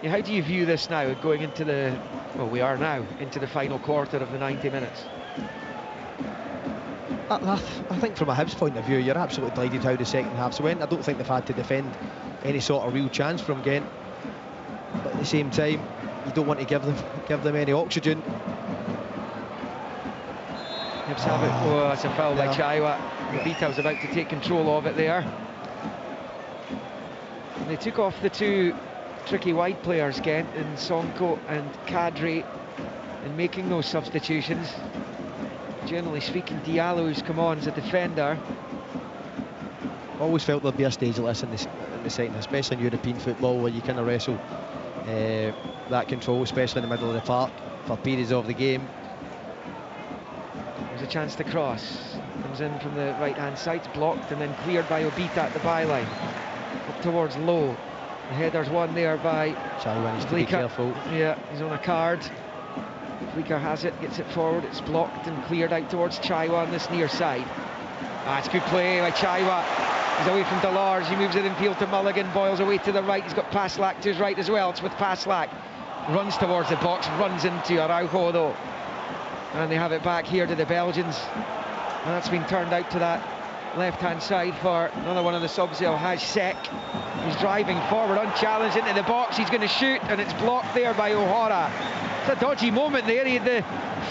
Yeah, how do you view this now, going into the, well, we are now into the final quarter of the 90 minutes? I think from a Hibs point of view, you're absolutely delighted how the second half's went. I don't think they've had to defend any sort of real chance from Gent, but at the same time, you don't want to give them any oxygen. Hibs have it. Oh, that's a foul by Chaiwa. Abita was about to take control of it there. And they took off the two tricky wide players, Gent, and Sonko and Kadri, in making those substitutions. Generally speaking, Diallo's come on as a defender. Always felt there'd be a stage like this in the second, especially in European football, where you kind of wrestle that control, especially in the middle of the park, for periods of the game. There's a chance to cross. Comes in from the right-hand side, it's blocked, and then cleared by Obita at the byline. Up towards Low. The header's won there by Chaiwa needs to be careful. Yeah, he's on a card. Fleeker has it, gets it forward, it's blocked and cleared out towards Chaiwa on this near side. It's good play by Chaiwa. He's away from Delors, he moves it infield to Mulligan, Boyle's away to the right, he's got Paslak to his right as well. It's with Paslak, runs towards the box, runs into Araujo though, and they have it back here to the Belgians, and that's been turned out to that left-hand side for another one of the subs, Haj Sek. He's driving forward unchallenged into the box, he's going to shoot, and it's blocked there by O'Hara. It's a dodgy moment there, he had the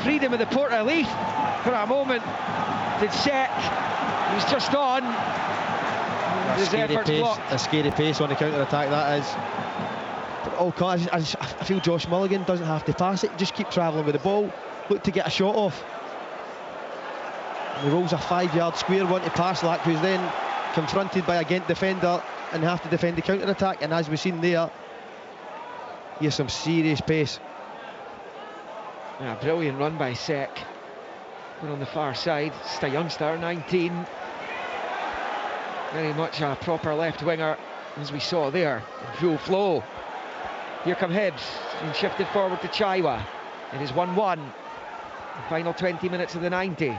freedom of the port relief for a moment. Did Sek, he was just on. His efforts blocked. A scary pace on the counter-attack that is. But I feel Josh Mulligan doesn't have to pass it, just keep travelling with the ball, look to get a shot off. And he rolls a 5-yard square one to Paslak, who's then confronted by a Gent defender and have to defend the counter-attack, and as we've seen there, here's some serious pace. Yeah, brilliant run by Sek. But on the far side, just a youngster, 19. Very much a proper left winger, as we saw there, in full flow. Here come Hibs, being shifted forward to Chaiwa. It is 1-1. The final 20 minutes of the 90.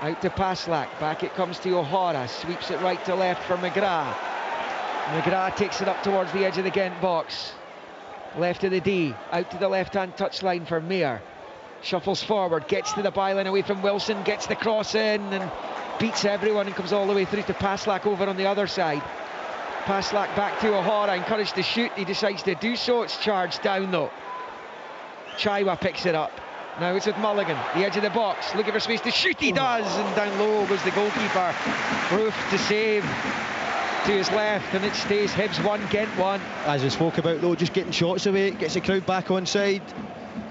Out to Paslak, back it comes to O'Hara, sweeps it right to left for McGrath. McGrath takes it up towards the edge of the Gent box. Left of the D, out to the left-hand touchline for Mayer. Shuffles forward, gets to the byline away from Wilson, gets the cross in and beats everyone and comes all the way through to Paslak over on the other side. Paslak back to O'Hara, encouraged to shoot, he decides to do so, it's charged down though. Chaiwa picks it up. Now it's with Mulligan, the edge of the box, looking for space to shoot, he does, and down low goes the goalkeeper. Roof to save to his left, and it stays Hibs 1, Gent 1. As we spoke about though, just getting shots away, gets the crowd back on side,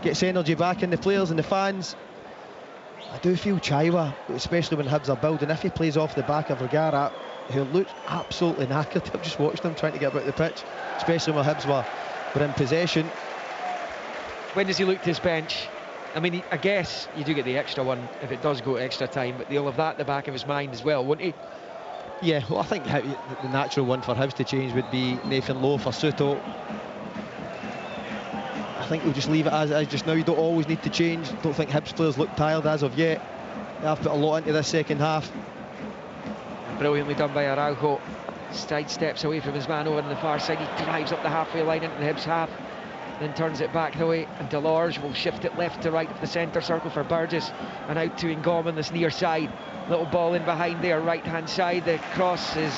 gets energy back in the players and the fans. I do feel Chaiwa, especially when Hibs are building, if he plays off the back of Vergara, who looked absolutely knackered. I've just watched him trying to get about the pitch, especially when Hibs were in possession. When does he look to his bench? I mean, I guess you do get the extra one if it does go extra time, but he'll have that in the back of his mind as well, won't he? Yeah, well, I think the natural one for Hibs to change would be Nathan Lowe for Soto. I think we'll just leave it as it is just now. You don't always need to change. Don't think Hibs players look tired as of yet. They have put a lot into this second half. Brilliantly done by Araujo. Side steps away from his man over on the far side. He drives up the halfway line into the Hibs half, then turns it back the way, and Delors will shift it left to right of the centre circle for Burgess, and out to Ngom on this near side. Little ball in behind there, right hand side. The cross is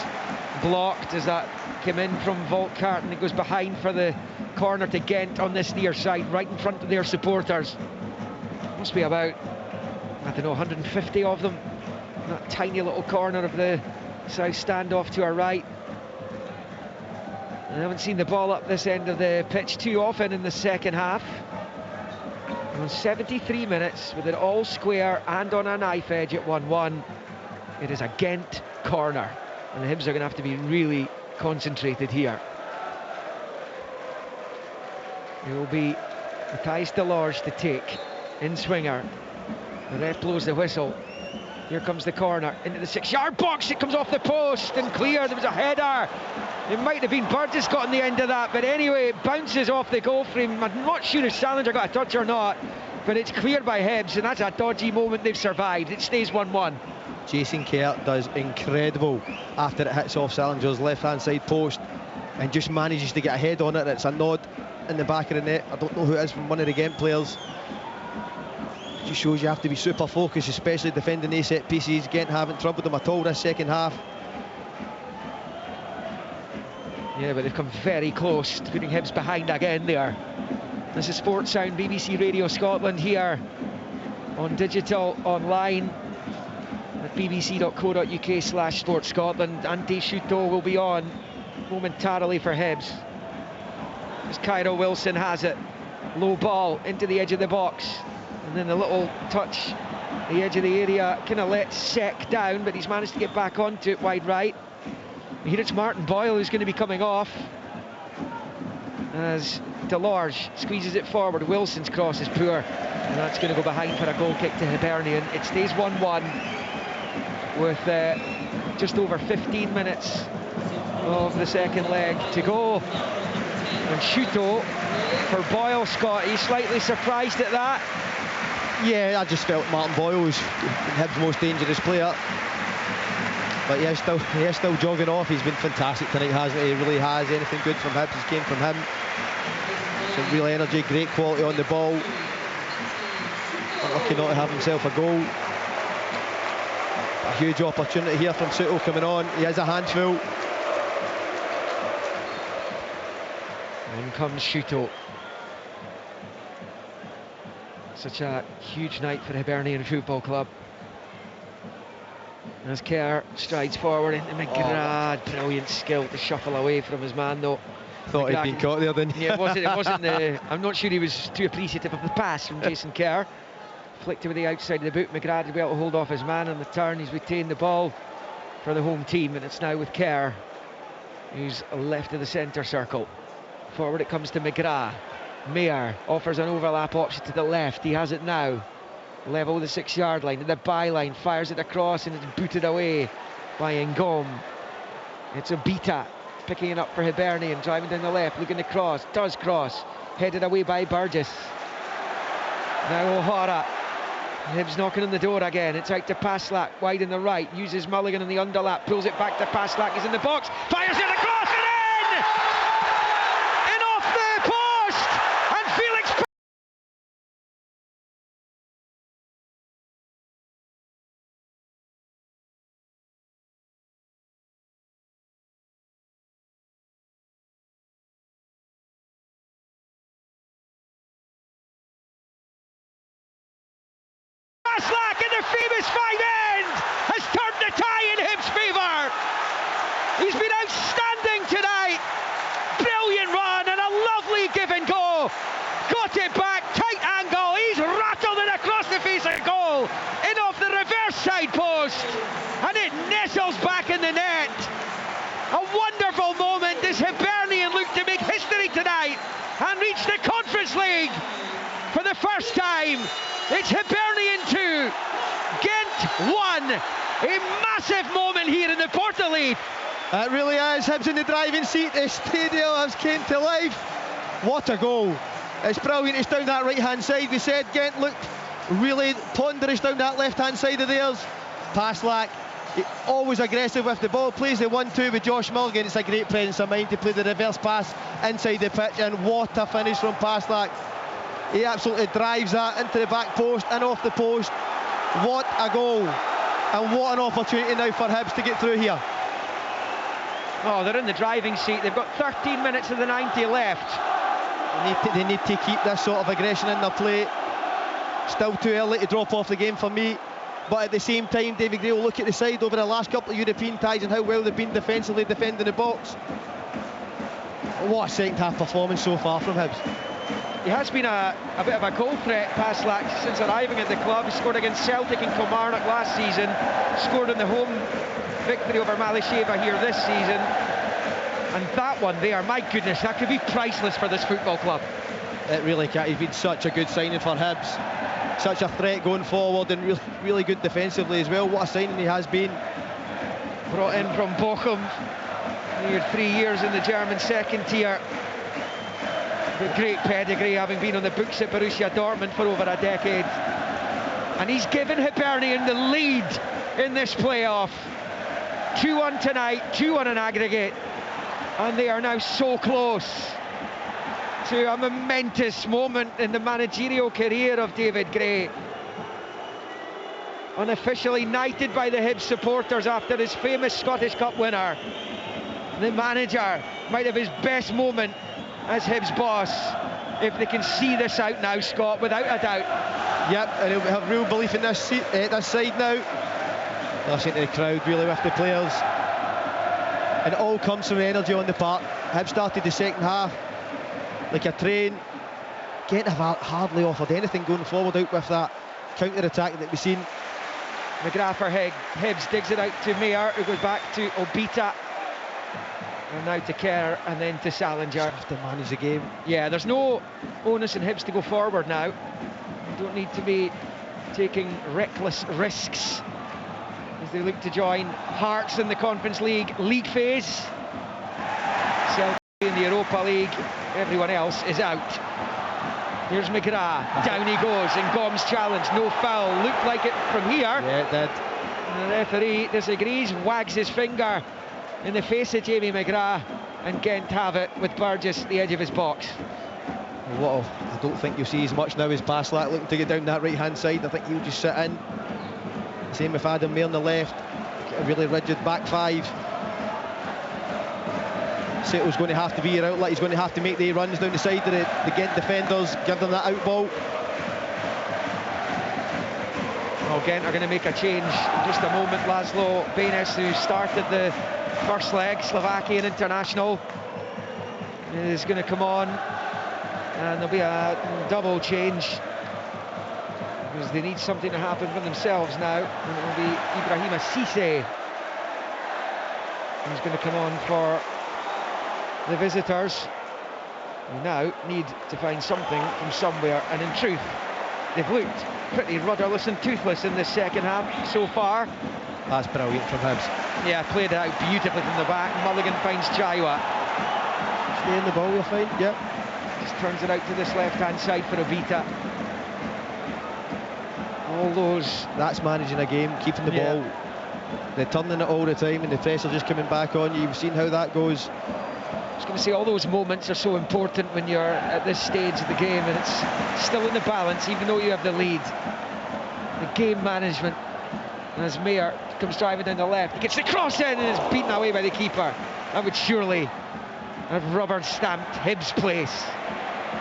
blocked as that came in from Volkart, and it goes behind for the corner to Gent on this near side, right in front of their supporters. Must be about, I don't know, 150 of them that tiny little corner of the south stand off to our right. I haven't seen the ball up this end of the pitch too often in the second half. On 73 minutes, with it all square and on a knife edge at 1-1, it is a Gent corner, and the Hibs are going to have to be really concentrated here. It will be Matthijs de Laarge to take in swinger. The ref blows the whistle. Here comes the corner into the 6-yard box. It comes off the post and clear. There was a header. It might have been Burgess got on the end of that, but anyway, it bounces off the goal frame. I'm not sure if Salinger got a touch or not, but it's cleared by Hibs, and that's a dodgy moment. They've survived. It stays 1-1. Jason Kerr does incredible after it hits off Salinger's left-hand side post and just manages to get a head on it. It's a nod in the back of the net. I don't know who it is from one of the Gent players. It just shows you have to be super focused, especially defending these set pieces. Gent haven't troubled them at all this second half. Yeah, but they've come very close to putting Hibs behind again there. This is Sports Sound, BBC Radio Scotland, here on digital, online at bbc.co.uk/Sports Scotland. Ante Schuto will be on momentarily for Hibs, as Cairo Wilson has it. Low ball into the edge of the box, and then the little touch, the edge of the area, kind of lets Sek down, but he's managed to get back onto it wide right. Here it's Martin Boyle who's going to be coming off, as de Laarge squeezes it forward. Wilson's cross is poor, and that's going to go behind for a goal kick to Hibernian. It stays 1-1 with just over 15 minutes of the second leg to go. And Schuto for Boyle, Scott, he's slightly surprised at that. Yeah, I just felt Martin Boyle was Hibs' most dangerous player. But he is still jogging off. He's been fantastic tonight, hasn't he? He really has. Anything good from Hibs has came from him. Some real energy, great quality on the ball. Unlucky not to have himself a goal. A huge opportunity here from Schuto coming on. He has a handful. In comes Schuto. Such a huge night for Hibernian Football Club. As Kerr strides forward into McGrath, brilliant skill to shuffle away from his man though. Thought McGrath, he'd been caught there, didn't he? Yeah, it wasn't the, I'm not sure he was too appreciative of the pass from Jason Kerr. Flicked it with the outside of the boot. McGrath did well to hold off his man on the turn. He's retained the ball for the home team, and it's now with Kerr, who's left of the centre circle. Forward it comes to McGrath. Mayer offers an overlap option to the left. He has it now. Level with the 6-yard line, to the byline, fires it across, and it's booted away by Ngom. It's Obita picking it up for Hibernian, driving down the left, looking to cross, does cross, headed away by Burgess. Now O'Hara. Hibs knocking on the door again. It's out to Paslak, wide in the right, uses Mulligan on the underlap, pulls it back to Paslak, he's in the box, fires it across and in! In off the post! And Felix Paslak in the famous five end has turned the tie in Hibs' favour. He's been outstanding tonight. Brilliant run and a lovely give and go. Got it back, tight angle. He's rattled it across the face of goal. In off the reverse side post. And it nestles back in the net. A wonderful moment. This Hibernian looked to make history tonight and reach the Conference League for the first time. It's Hibernian 2, Gent 1. A massive moment here in the Portaleaf. It really is. Hibs in the driving seat. The stadium has came to life. What a goal. It's brilliant. It's down that right-hand side. We said Gent looked really ponderous down that left-hand side of theirs. Paslak, always aggressive with the ball. Plays the 1-2 with Josh Mulligan. It's a great presence of mind to play the reverse pass inside the pitch. And what a finish from Paslak. He absolutely drives that into the back post and off the post. What a goal. And what an opportunity now for Hibs to get through here. Oh, they're in the driving seat. They've got 13 minutes of the 90 left. They need to keep this sort of aggression in their play. Still too early to drop off the game for me. but at the same time, David Gray will look at the side over the last couple of European ties and how well they've been defensively defending the box. What a second half performance so far from Hibs. He has been a bit of a goal threat, Paslak, since arriving at the club. He scored against Celtic and Kilmarnock last season, scored in the home victory over Malasheva here this season. And that one there, my goodness, that could be priceless for this football club. It really can. He's been such a good signing for Hibs. Such a threat going forward and really, really good defensively as well. What a signing he has been. Brought in from Bochum. Near 3 years in the German second tier. But great pedigree, having been on the books at Borussia Dortmund for over a decade. And he's given Hibernian the lead in this playoff. 2-1 tonight, 2-1 in aggregate. And they are now so close to a momentous moment in the managerial career of David Gray. Unofficially knighted by the Hibs supporters after his famous Scottish Cup winner. The manager might have his best moment as Hibs boss if they can see this out now, Scott, without a doubt. Yep, and he'll have real belief in this side now. Listen to the crowd, really, with the players. And it all comes from the energy on the park. Hibs started the second half like a train, getting hardly offered anything going forward out with that counter-attack that we've seen. McGrath for Hibs digs it out to Mayer, who goes back to Obita. And now to Kerr and then to Salinger. Have to manage the game. Yeah, there's no onus in Hibs to go forward now. You don't need to be taking reckless risks as they look to join Hearts in the Conference League phase. Celtic in the Europa League. Everyone else is out. Here's McGrath. Down he goes in Gom's challenge. No foul. Looked like it from here. Yeah, it did. And the referee disagrees, wags his finger in the face of Jamie McGrath, and Gent have it with Burgess at the edge of his box. I don't think you'll see as much now as Paslak looking to get down that right hand side. I think he'll just sit in. Same with Adam Mayer on the left. A really rigid back five. Seto's going to have to be your outlet. He's going to have to make the runs down the side of the Gent defenders, give them that out ball. Well, Gent are going to make a change in just a moment. Laszlo Benes, who started the first leg, Slovakian international, is going to come on, and there'll be a double change because they need something to happen for themselves now, and it will be Ibrahima Cissé who's going to come on for the visitors, who now need to find something from somewhere, and in truth they've looked pretty rudderless and toothless in this second half so far. That's brilliant from Hibs. Yeah, played it out beautifully from the back. Mulligan finds Jaiwa. Stay in the ball, you'll find, yep. Just turns it out to this left-hand side for Obita. All those... That's managing a game, keeping the ball. They're turning it all the time and the pressure just coming back on you. You've seen how that goes. I was going to say, all those moments are so important when you're at this stage of the game, and it's still in the balance, even though you have the lead. The game management. And as Mayer comes driving down the left, he gets the cross in and is beaten away by the keeper. That would surely have rubber-stamped Hibs' place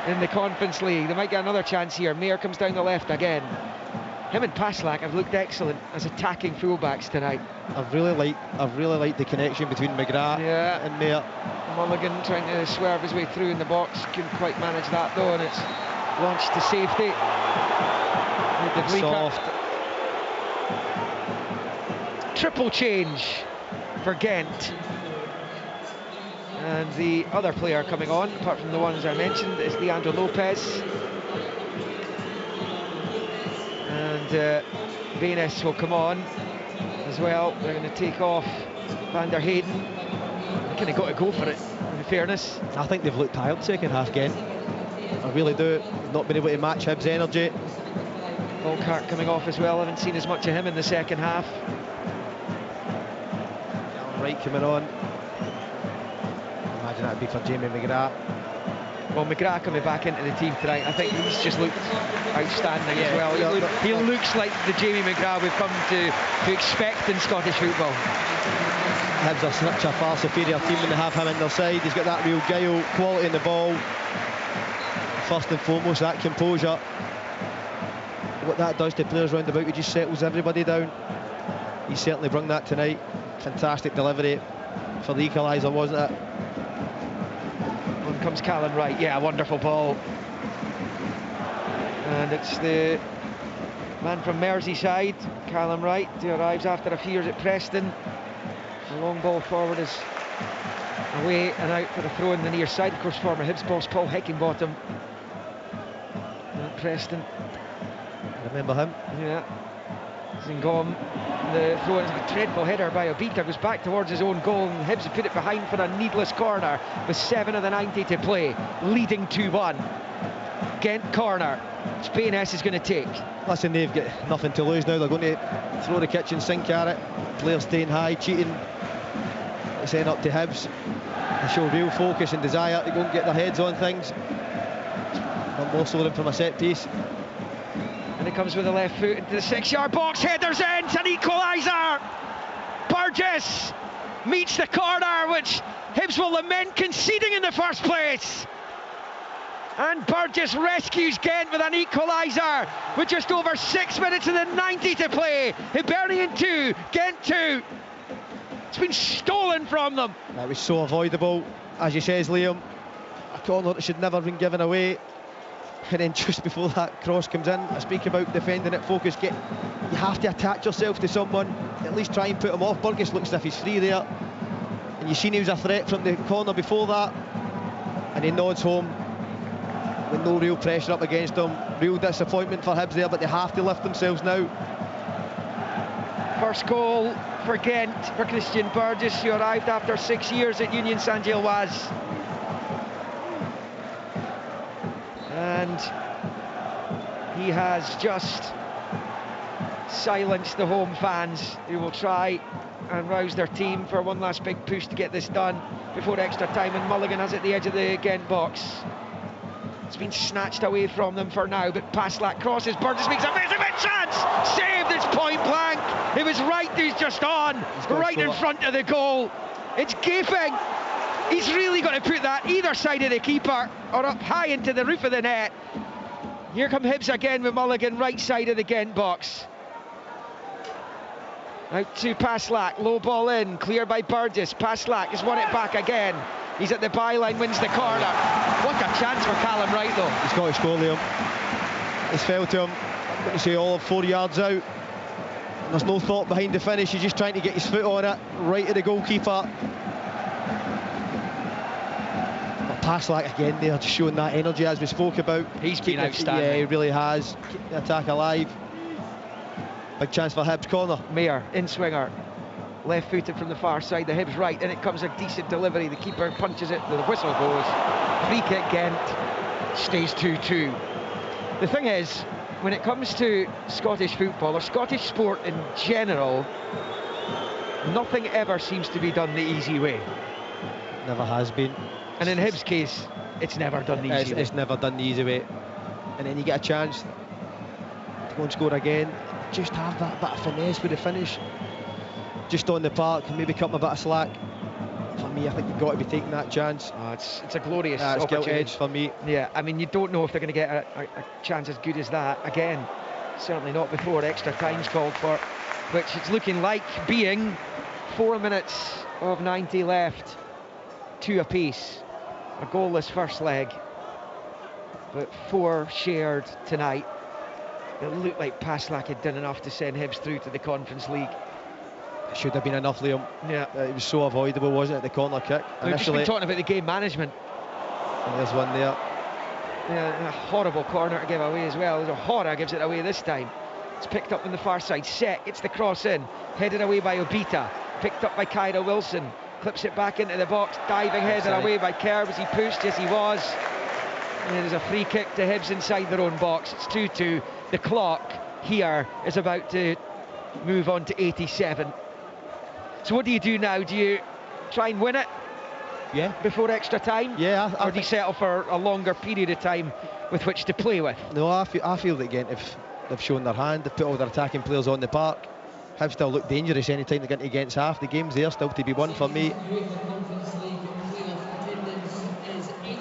in the Conference League. They might get another chance here. Mayer comes down the left again. Him and Paslak have looked excellent as attacking fullbacks tonight. I've really liked the connection between McGrath and Mayer. Mulligan trying to swerve his way through in the box, couldn't quite manage that though, and it's launched to safety. Soft. Triple change for Gent. And the other player coming on, apart from the ones I mentioned, is Leandro Lopez. And Benes will come on as well. They're going to take off Van der Heyden. They kind of got to go for it, in fairness. I think they've looked tired second half, Gent. I really do. Not been able to match Hibs' energy. Volkart coming off as well. I haven't seen as much of him in the second half. Right coming on. Imagine that'd be for Jamie McGrath. Well, McGrath coming back into the team tonight, I think he's just looked outstanding as well. He looks like the Jamie McGrath we've come to expect in Scottish football. Hibs are such a far superior team when they have him in their side. He's got that real guile, quality in the ball. First and foremost, that composure. what that does to players round about, he just settles everybody down. He certainly brought that tonight. Fantastic delivery for the equaliser, wasn't it? On comes Callum Wright. Yeah, wonderful ball. And it's the man from Merseyside, Callum Wright, who arrives after a few years at Preston. The long ball forward is away and out for the throw in the near side. Of course, former Hibs boss Paul Heckingbottom at Preston. Remember him? Yeah. Zingom, the throw in, a dreadful header by Obita, goes back towards his own goal, and Hibs have put it behind for a needless corner with 7 of the 90 to play, leading 2-1. Gent corner. Spain S is going to take. Listen, they've got nothing to lose now. They're going to throw the kitchen sink at it. Players staying high, cheating. It's end up to Hibs. They show real focus and desire to go and get their heads on things. But more so than from a set piece. And it comes with the left foot into the 6-yard box. Headers in, it's an equaliser. Burgess meets the corner, which Hibs will lament conceding in the first place. And Burgess rescues Gent with an equaliser with just over 6 minutes and then 90 to play. Hibernian 2, Gent 2. It's been stolen from them. That was so avoidable. As you says, Liam, a corner that should never have been given away. And then just before that cross comes in, I speak about defending it, focus, you have to attach yourself to someone, at least try and put him off. Burgess looks as if he's free there. And you seen he was a threat from the corner before that. And he nods home. With no real pressure up against them. Real disappointment for Hibs there, but they have to lift themselves now. First goal for Gent, for Christian Burgess, who arrived after 6 years at Union Saint-Gilloise. And he has just silenced the home fans, who will try and rouse their team for one last big push to get this done before extra time, and Mulligan has it at the edge of the Gent box. It's been snatched away from them for now, but Paslak crosses, Burgess makes a bit chance! Saved, it's point blank! It was Wright who's just on, right in front of the goal. It's gaping! He's really got to put that either side of the keeper or up high into the roof of the net. Here come Hibs again with Mulligan, right side of the Gent box. Out to Paslak, low ball in, clear by Burgess. Paslak has won it back again. He's at the byline, wins the corner. What a chance for Callum Wright, though. He's got to score, Liam. It's fell to him. I'm going to say all of 4 yards out. There's no thought behind the finish. He's just trying to get his foot on it, right at the goalkeeper. But Paslak again there, just showing that energy as we spoke about. He's been outstanding. Yeah, he really has. Keep the attack alive. Big chance for Hibs corner. Mayer, in-swinger. Left-footed from the far side, the Hibs right, and it comes a decent delivery. The keeper punches it, the whistle goes. Free kick, Gent stays 2-2. The thing is, when it comes to Scottish football, or Scottish sport in general, nothing ever seems to be done the easy way. Never has been. And in Hibs' case, it's never done the easy way. It's never done the easy way. And then you get a chance to go and score again. Just have that bit of finesse with the finish. Just on the park, maybe cut him a bit of slack. For me, I think you've got to be taking that chance. Oh, it's a glorious it's opportunity. gilt edge for me. Yeah, I mean, you don't know if they're going to get a chance as good as that again. Certainly not before extra time's called for, which it's looking like being 4 minutes of 90 left, 2 apiece. A goalless first leg, but 4 shared tonight. It looked like Paslak had done enough to send Hibs through to the Conference League. It should have been enough, Liam. Yeah. It was so avoidable, wasn't it, the corner kick? We've just been talking about the game management. And there's one there. Yeah, a horrible corner to give away as well. O'Hara gives it away this time. It's picked up on the far side. Set, gets the cross in. Headed away by Obita. Picked up by Kyra Wilson. Clips it back into the box. Diving header away by Kerr. Was he pushed? Yes, he was. And there's a free kick to Hibs inside their own box. It's 2-2. The clock here is about to move on to 87. So what do you do now? Do you try and win it? Yeah. Before extra time? Yeah. Or do you settle for a longer period of time with which to play with? No, I feel that again, if they've shown their hand, they've put all their attacking players on the park, have still looked dangerous anytime they get into against half. The game's there still to be won for me.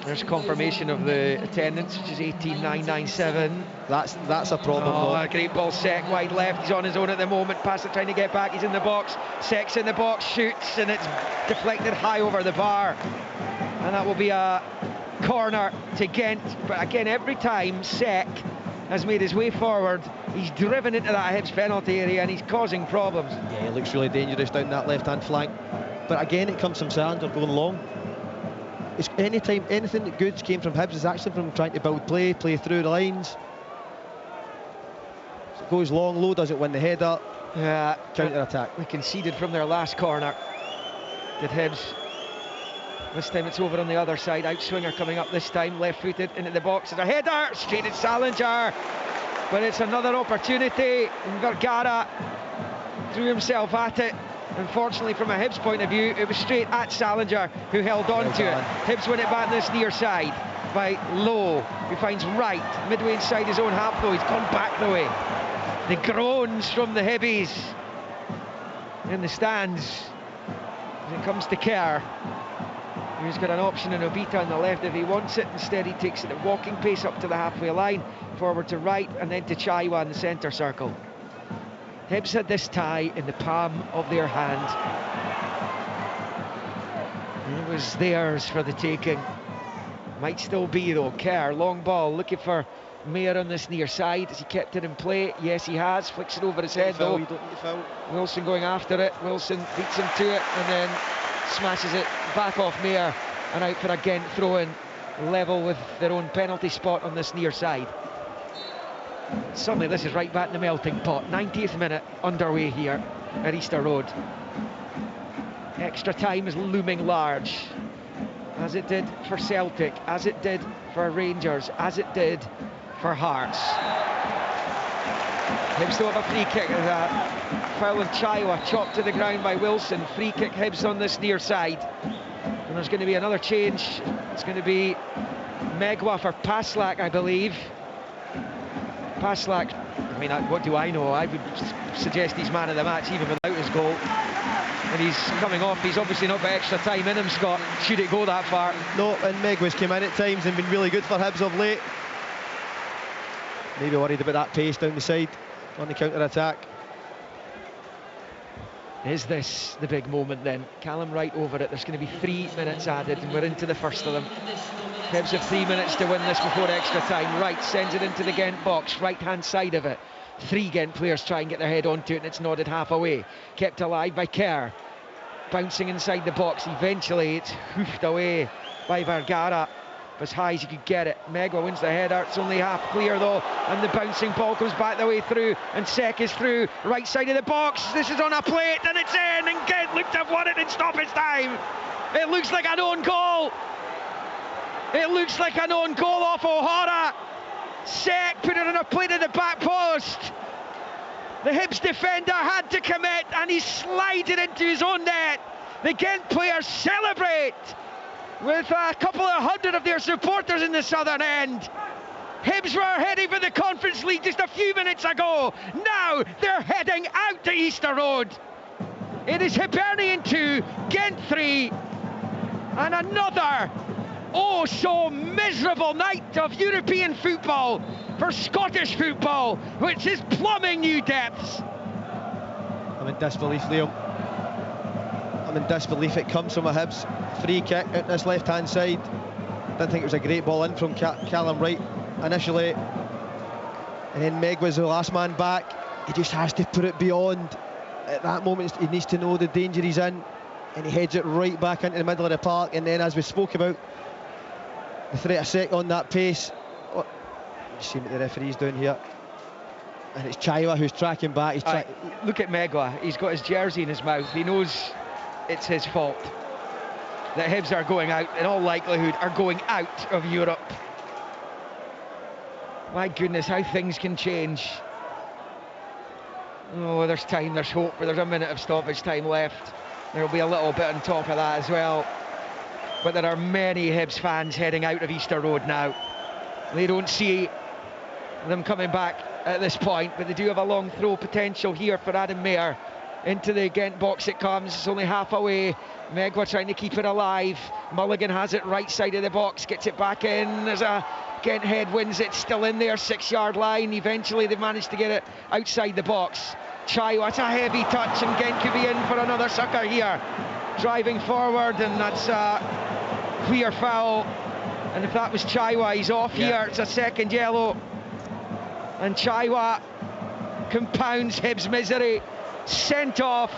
There's confirmation of the attendance, which is 18,997. That's a problem. Oh, though. a great ball. Sek wide left. He's on his own at the moment. Passer trying to get back. He's in the box. Sek's in the box. Shoots, and it's deflected high over the bar. And that will be a corner to Gent. But again, every time Sek has made his way forward, he's driven into that Hibs penalty area and he's causing problems. Yeah, he looks really dangerous down that left-hand flank. But again, it comes from Sandler going long. It's anything that good came from Hibs is actually from trying to build play through the lines. So it goes long, low, doesn't win the header. Yeah, counter-attack. They conceded from their last corner. Did Hibs? This time it's over on the other side. Outswinger coming up this time, left-footed into the box. There's a header, straight at Salinger. But it's another opportunity. And Vergara threw himself at it. Unfortunately, from a Hibs point of view, it was straight at Salinger, who held on to it. Hibs win it back this near side by Lowe, who finds Wright midway inside his own half, though. He's gone back the way. The groans from the Hibbies in the stands as it comes to Kerr, who's got an option in Obita on the left if he wants it. Instead, he takes it at walking pace up to the halfway line, forward to Wright, and then to Chaiwa in the centre circle. Hibs had this tie in the palm of their hand. It was theirs for the taking. Might still be though. Kerr, long ball, looking for Mayer on this near side. Has he kept it in play? Yes, he has. Flicks it over his head though. You don't need to foul. Wilson going after it. Wilson beats him to it and then smashes it back off Mayer and out for a Gent throw-in, level with their own penalty spot on this near side. Suddenly this is right back in the melting pot. 90th minute underway here at Easter Road. Extra time is looming large, as it did for Celtic, as it did for Rangers, as it did for Hearts. Hibs still have a free kick. Foul on Chaiwa, chopped to the ground by Wilson. Free kick Hibs on this near side. And there's going to be another change. It's going to be Megwa for Paslak, I believe. Paslak, I mean, what do I know? I would suggest he's man of the match even without his goal. And he's coming off. He's obviously not got extra time in him, Scott, should it go that far. No, and Megwa's came in at times and been really good for Hibs of late. Maybe worried about that pace down the side on the counter-attack. Is this the big moment then? Callum Wright over it. There's going to be 3 minutes added and we're into the first of them. Hibs have 3 minutes to win this before extra time. Wright sends it into the Gent box, right-hand side of it. 3 Gent players try and get their head onto it and it's nodded half away. Kept alive by Kerr. Bouncing inside the box. Eventually it's hoofed away by Vergara. As high as you could get it. Megwa wins the header. It's only half clear though. And the bouncing ball comes back the way through. And Sek is through. Right side of the box. This is on a plate and it's in. And Gent look to have won it in stoppage time. It looks like an own goal. It looks like an own goal off O'Hara. Sek put it on a plate at the back post. The Hibs defender had to commit and he slided into his own net. The Gent players celebrate with a couple of hundred of their supporters in the southern end. Hibs were heading for the Conference League just a few minutes ago. Now they're heading out to Easter Road. It is Hibernian 2, Gent 3, and another oh so miserable night of European football for Scottish football, which is plumbing new depths. I'm in disbelief, Liam. I'm in disbelief. It comes from a Hibs free kick out this left-hand side. Didn't think it was a great ball in from Callum Wright initially. And then Meg was the last man back. He just has to put it beyond. At that moment, he needs to know the danger he's in. And he heads it right back into the middle of the park. And then, as we spoke about, the threat of Sek on that pace. Oh, you see what the referee's doing here. And it's Chaiwa who's tracking back. He's look at Megwa. He's got his jersey in his mouth. He knows it's his fault. The Hibs are going out, in all likelihood, are going out of Europe. My goodness, how things can change. Oh, there's time, there's hope, but there's a minute of stoppage time left. There'll be a little bit on top of that as well. But there are many Hibs fans heading out of Easter Road now. They don't see them coming back at this point, but they do have a long throw potential here for Adam Mayer. Into the Gent box it comes, it's only half away. Megwa trying to keep it alive. Mulligan has it right side of the box, gets it back in. There's a Gent head, wins it, still in there, 6-yard line. Eventually they managed to get it outside the box. Chaiwa, it's a heavy touch, and Gent could be in for another sucker here. Driving forward, and that's a clear foul. And if that was Chaiwa, he's off here. It's a second yellow. And Chaiwa compounds Hibs' misery. Sent off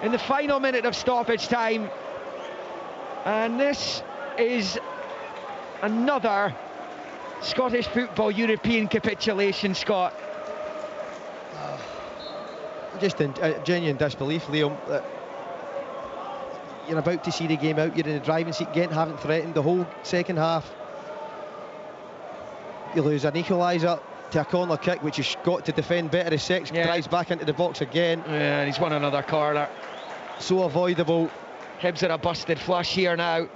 in the final minute of stoppage time. And this is another Scottish football European capitulation, Scott. Just in genuine disbelief, Liam. You're about to see the game out, you're in the driving seat. Gent haven't threatened the whole second half. You lose an equaliser to a corner kick, which he's got to defend better. As Sex drives back into the box again. Yeah, and he's won another corner. So avoidable. Hibs are a busted flush here now.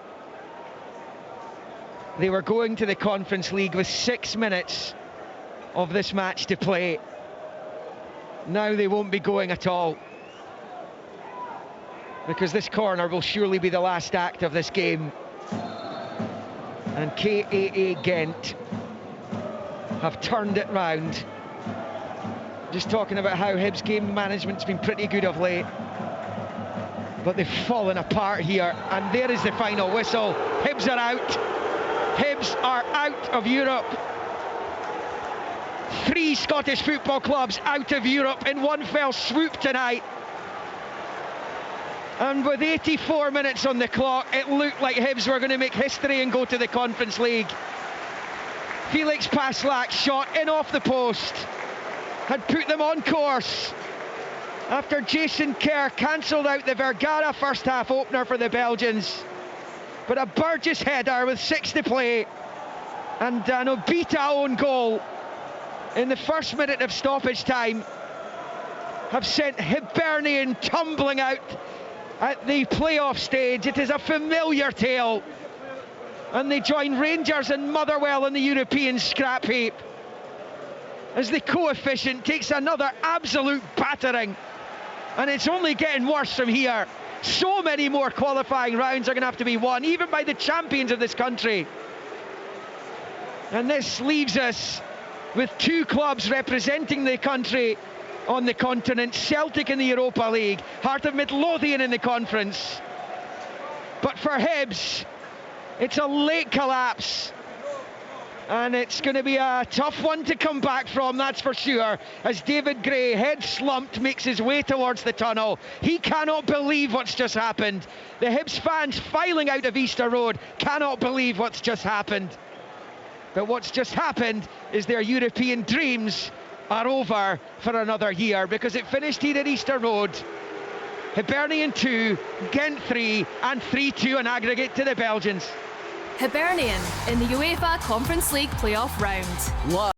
They were going to the Conference League with 6 minutes of this match to play. Now they won't be going at all, because this corner will surely be the last act of this game. And KAA Gent have turned it round. Just talking about how Hibs' game management's been pretty good of late, but they've fallen apart here. And there is the final whistle. Hibs are out. Hibs are out of Europe. 3 Scottish football clubs out of Europe in one fell swoop tonight. And with 84 minutes on the clock, it looked like Hibs were going to make history and go to the Conference League. Felix Paslak's shot in off the post had put them on course after Jason Kerr cancelled out the Vergara first half opener for the Belgians. But a Burgess header with 6 to play and an Obita own goal in the first minute of stoppage time have sent Hibernian tumbling out at the playoff stage. It is a familiar tale, and they join Rangers and Motherwell in the European scrap heap as the coefficient takes another absolute battering, and it's only getting worse from here. So many more qualifying rounds are going to have to be won, even by the champions of this country. And this leaves us with 2 clubs representing the country on the continent. Celtic in the Europa League, Heart of Midlothian in the Conference. But for Hibs, it's a late collapse, and it's going to be a tough one to come back from, that's for sure, as David Gray, head slumped, makes his way towards the tunnel. He cannot believe what's just happened. The Hibs fans filing out of Easter Road cannot believe what's just happened. But what's just happened is their European dreams are over for another year, because it finished here at Easter Road. Hibernian 2, Gent 3, and 3-2 on aggregate to the Belgians. Hibernian in the UEFA Conference League playoff round.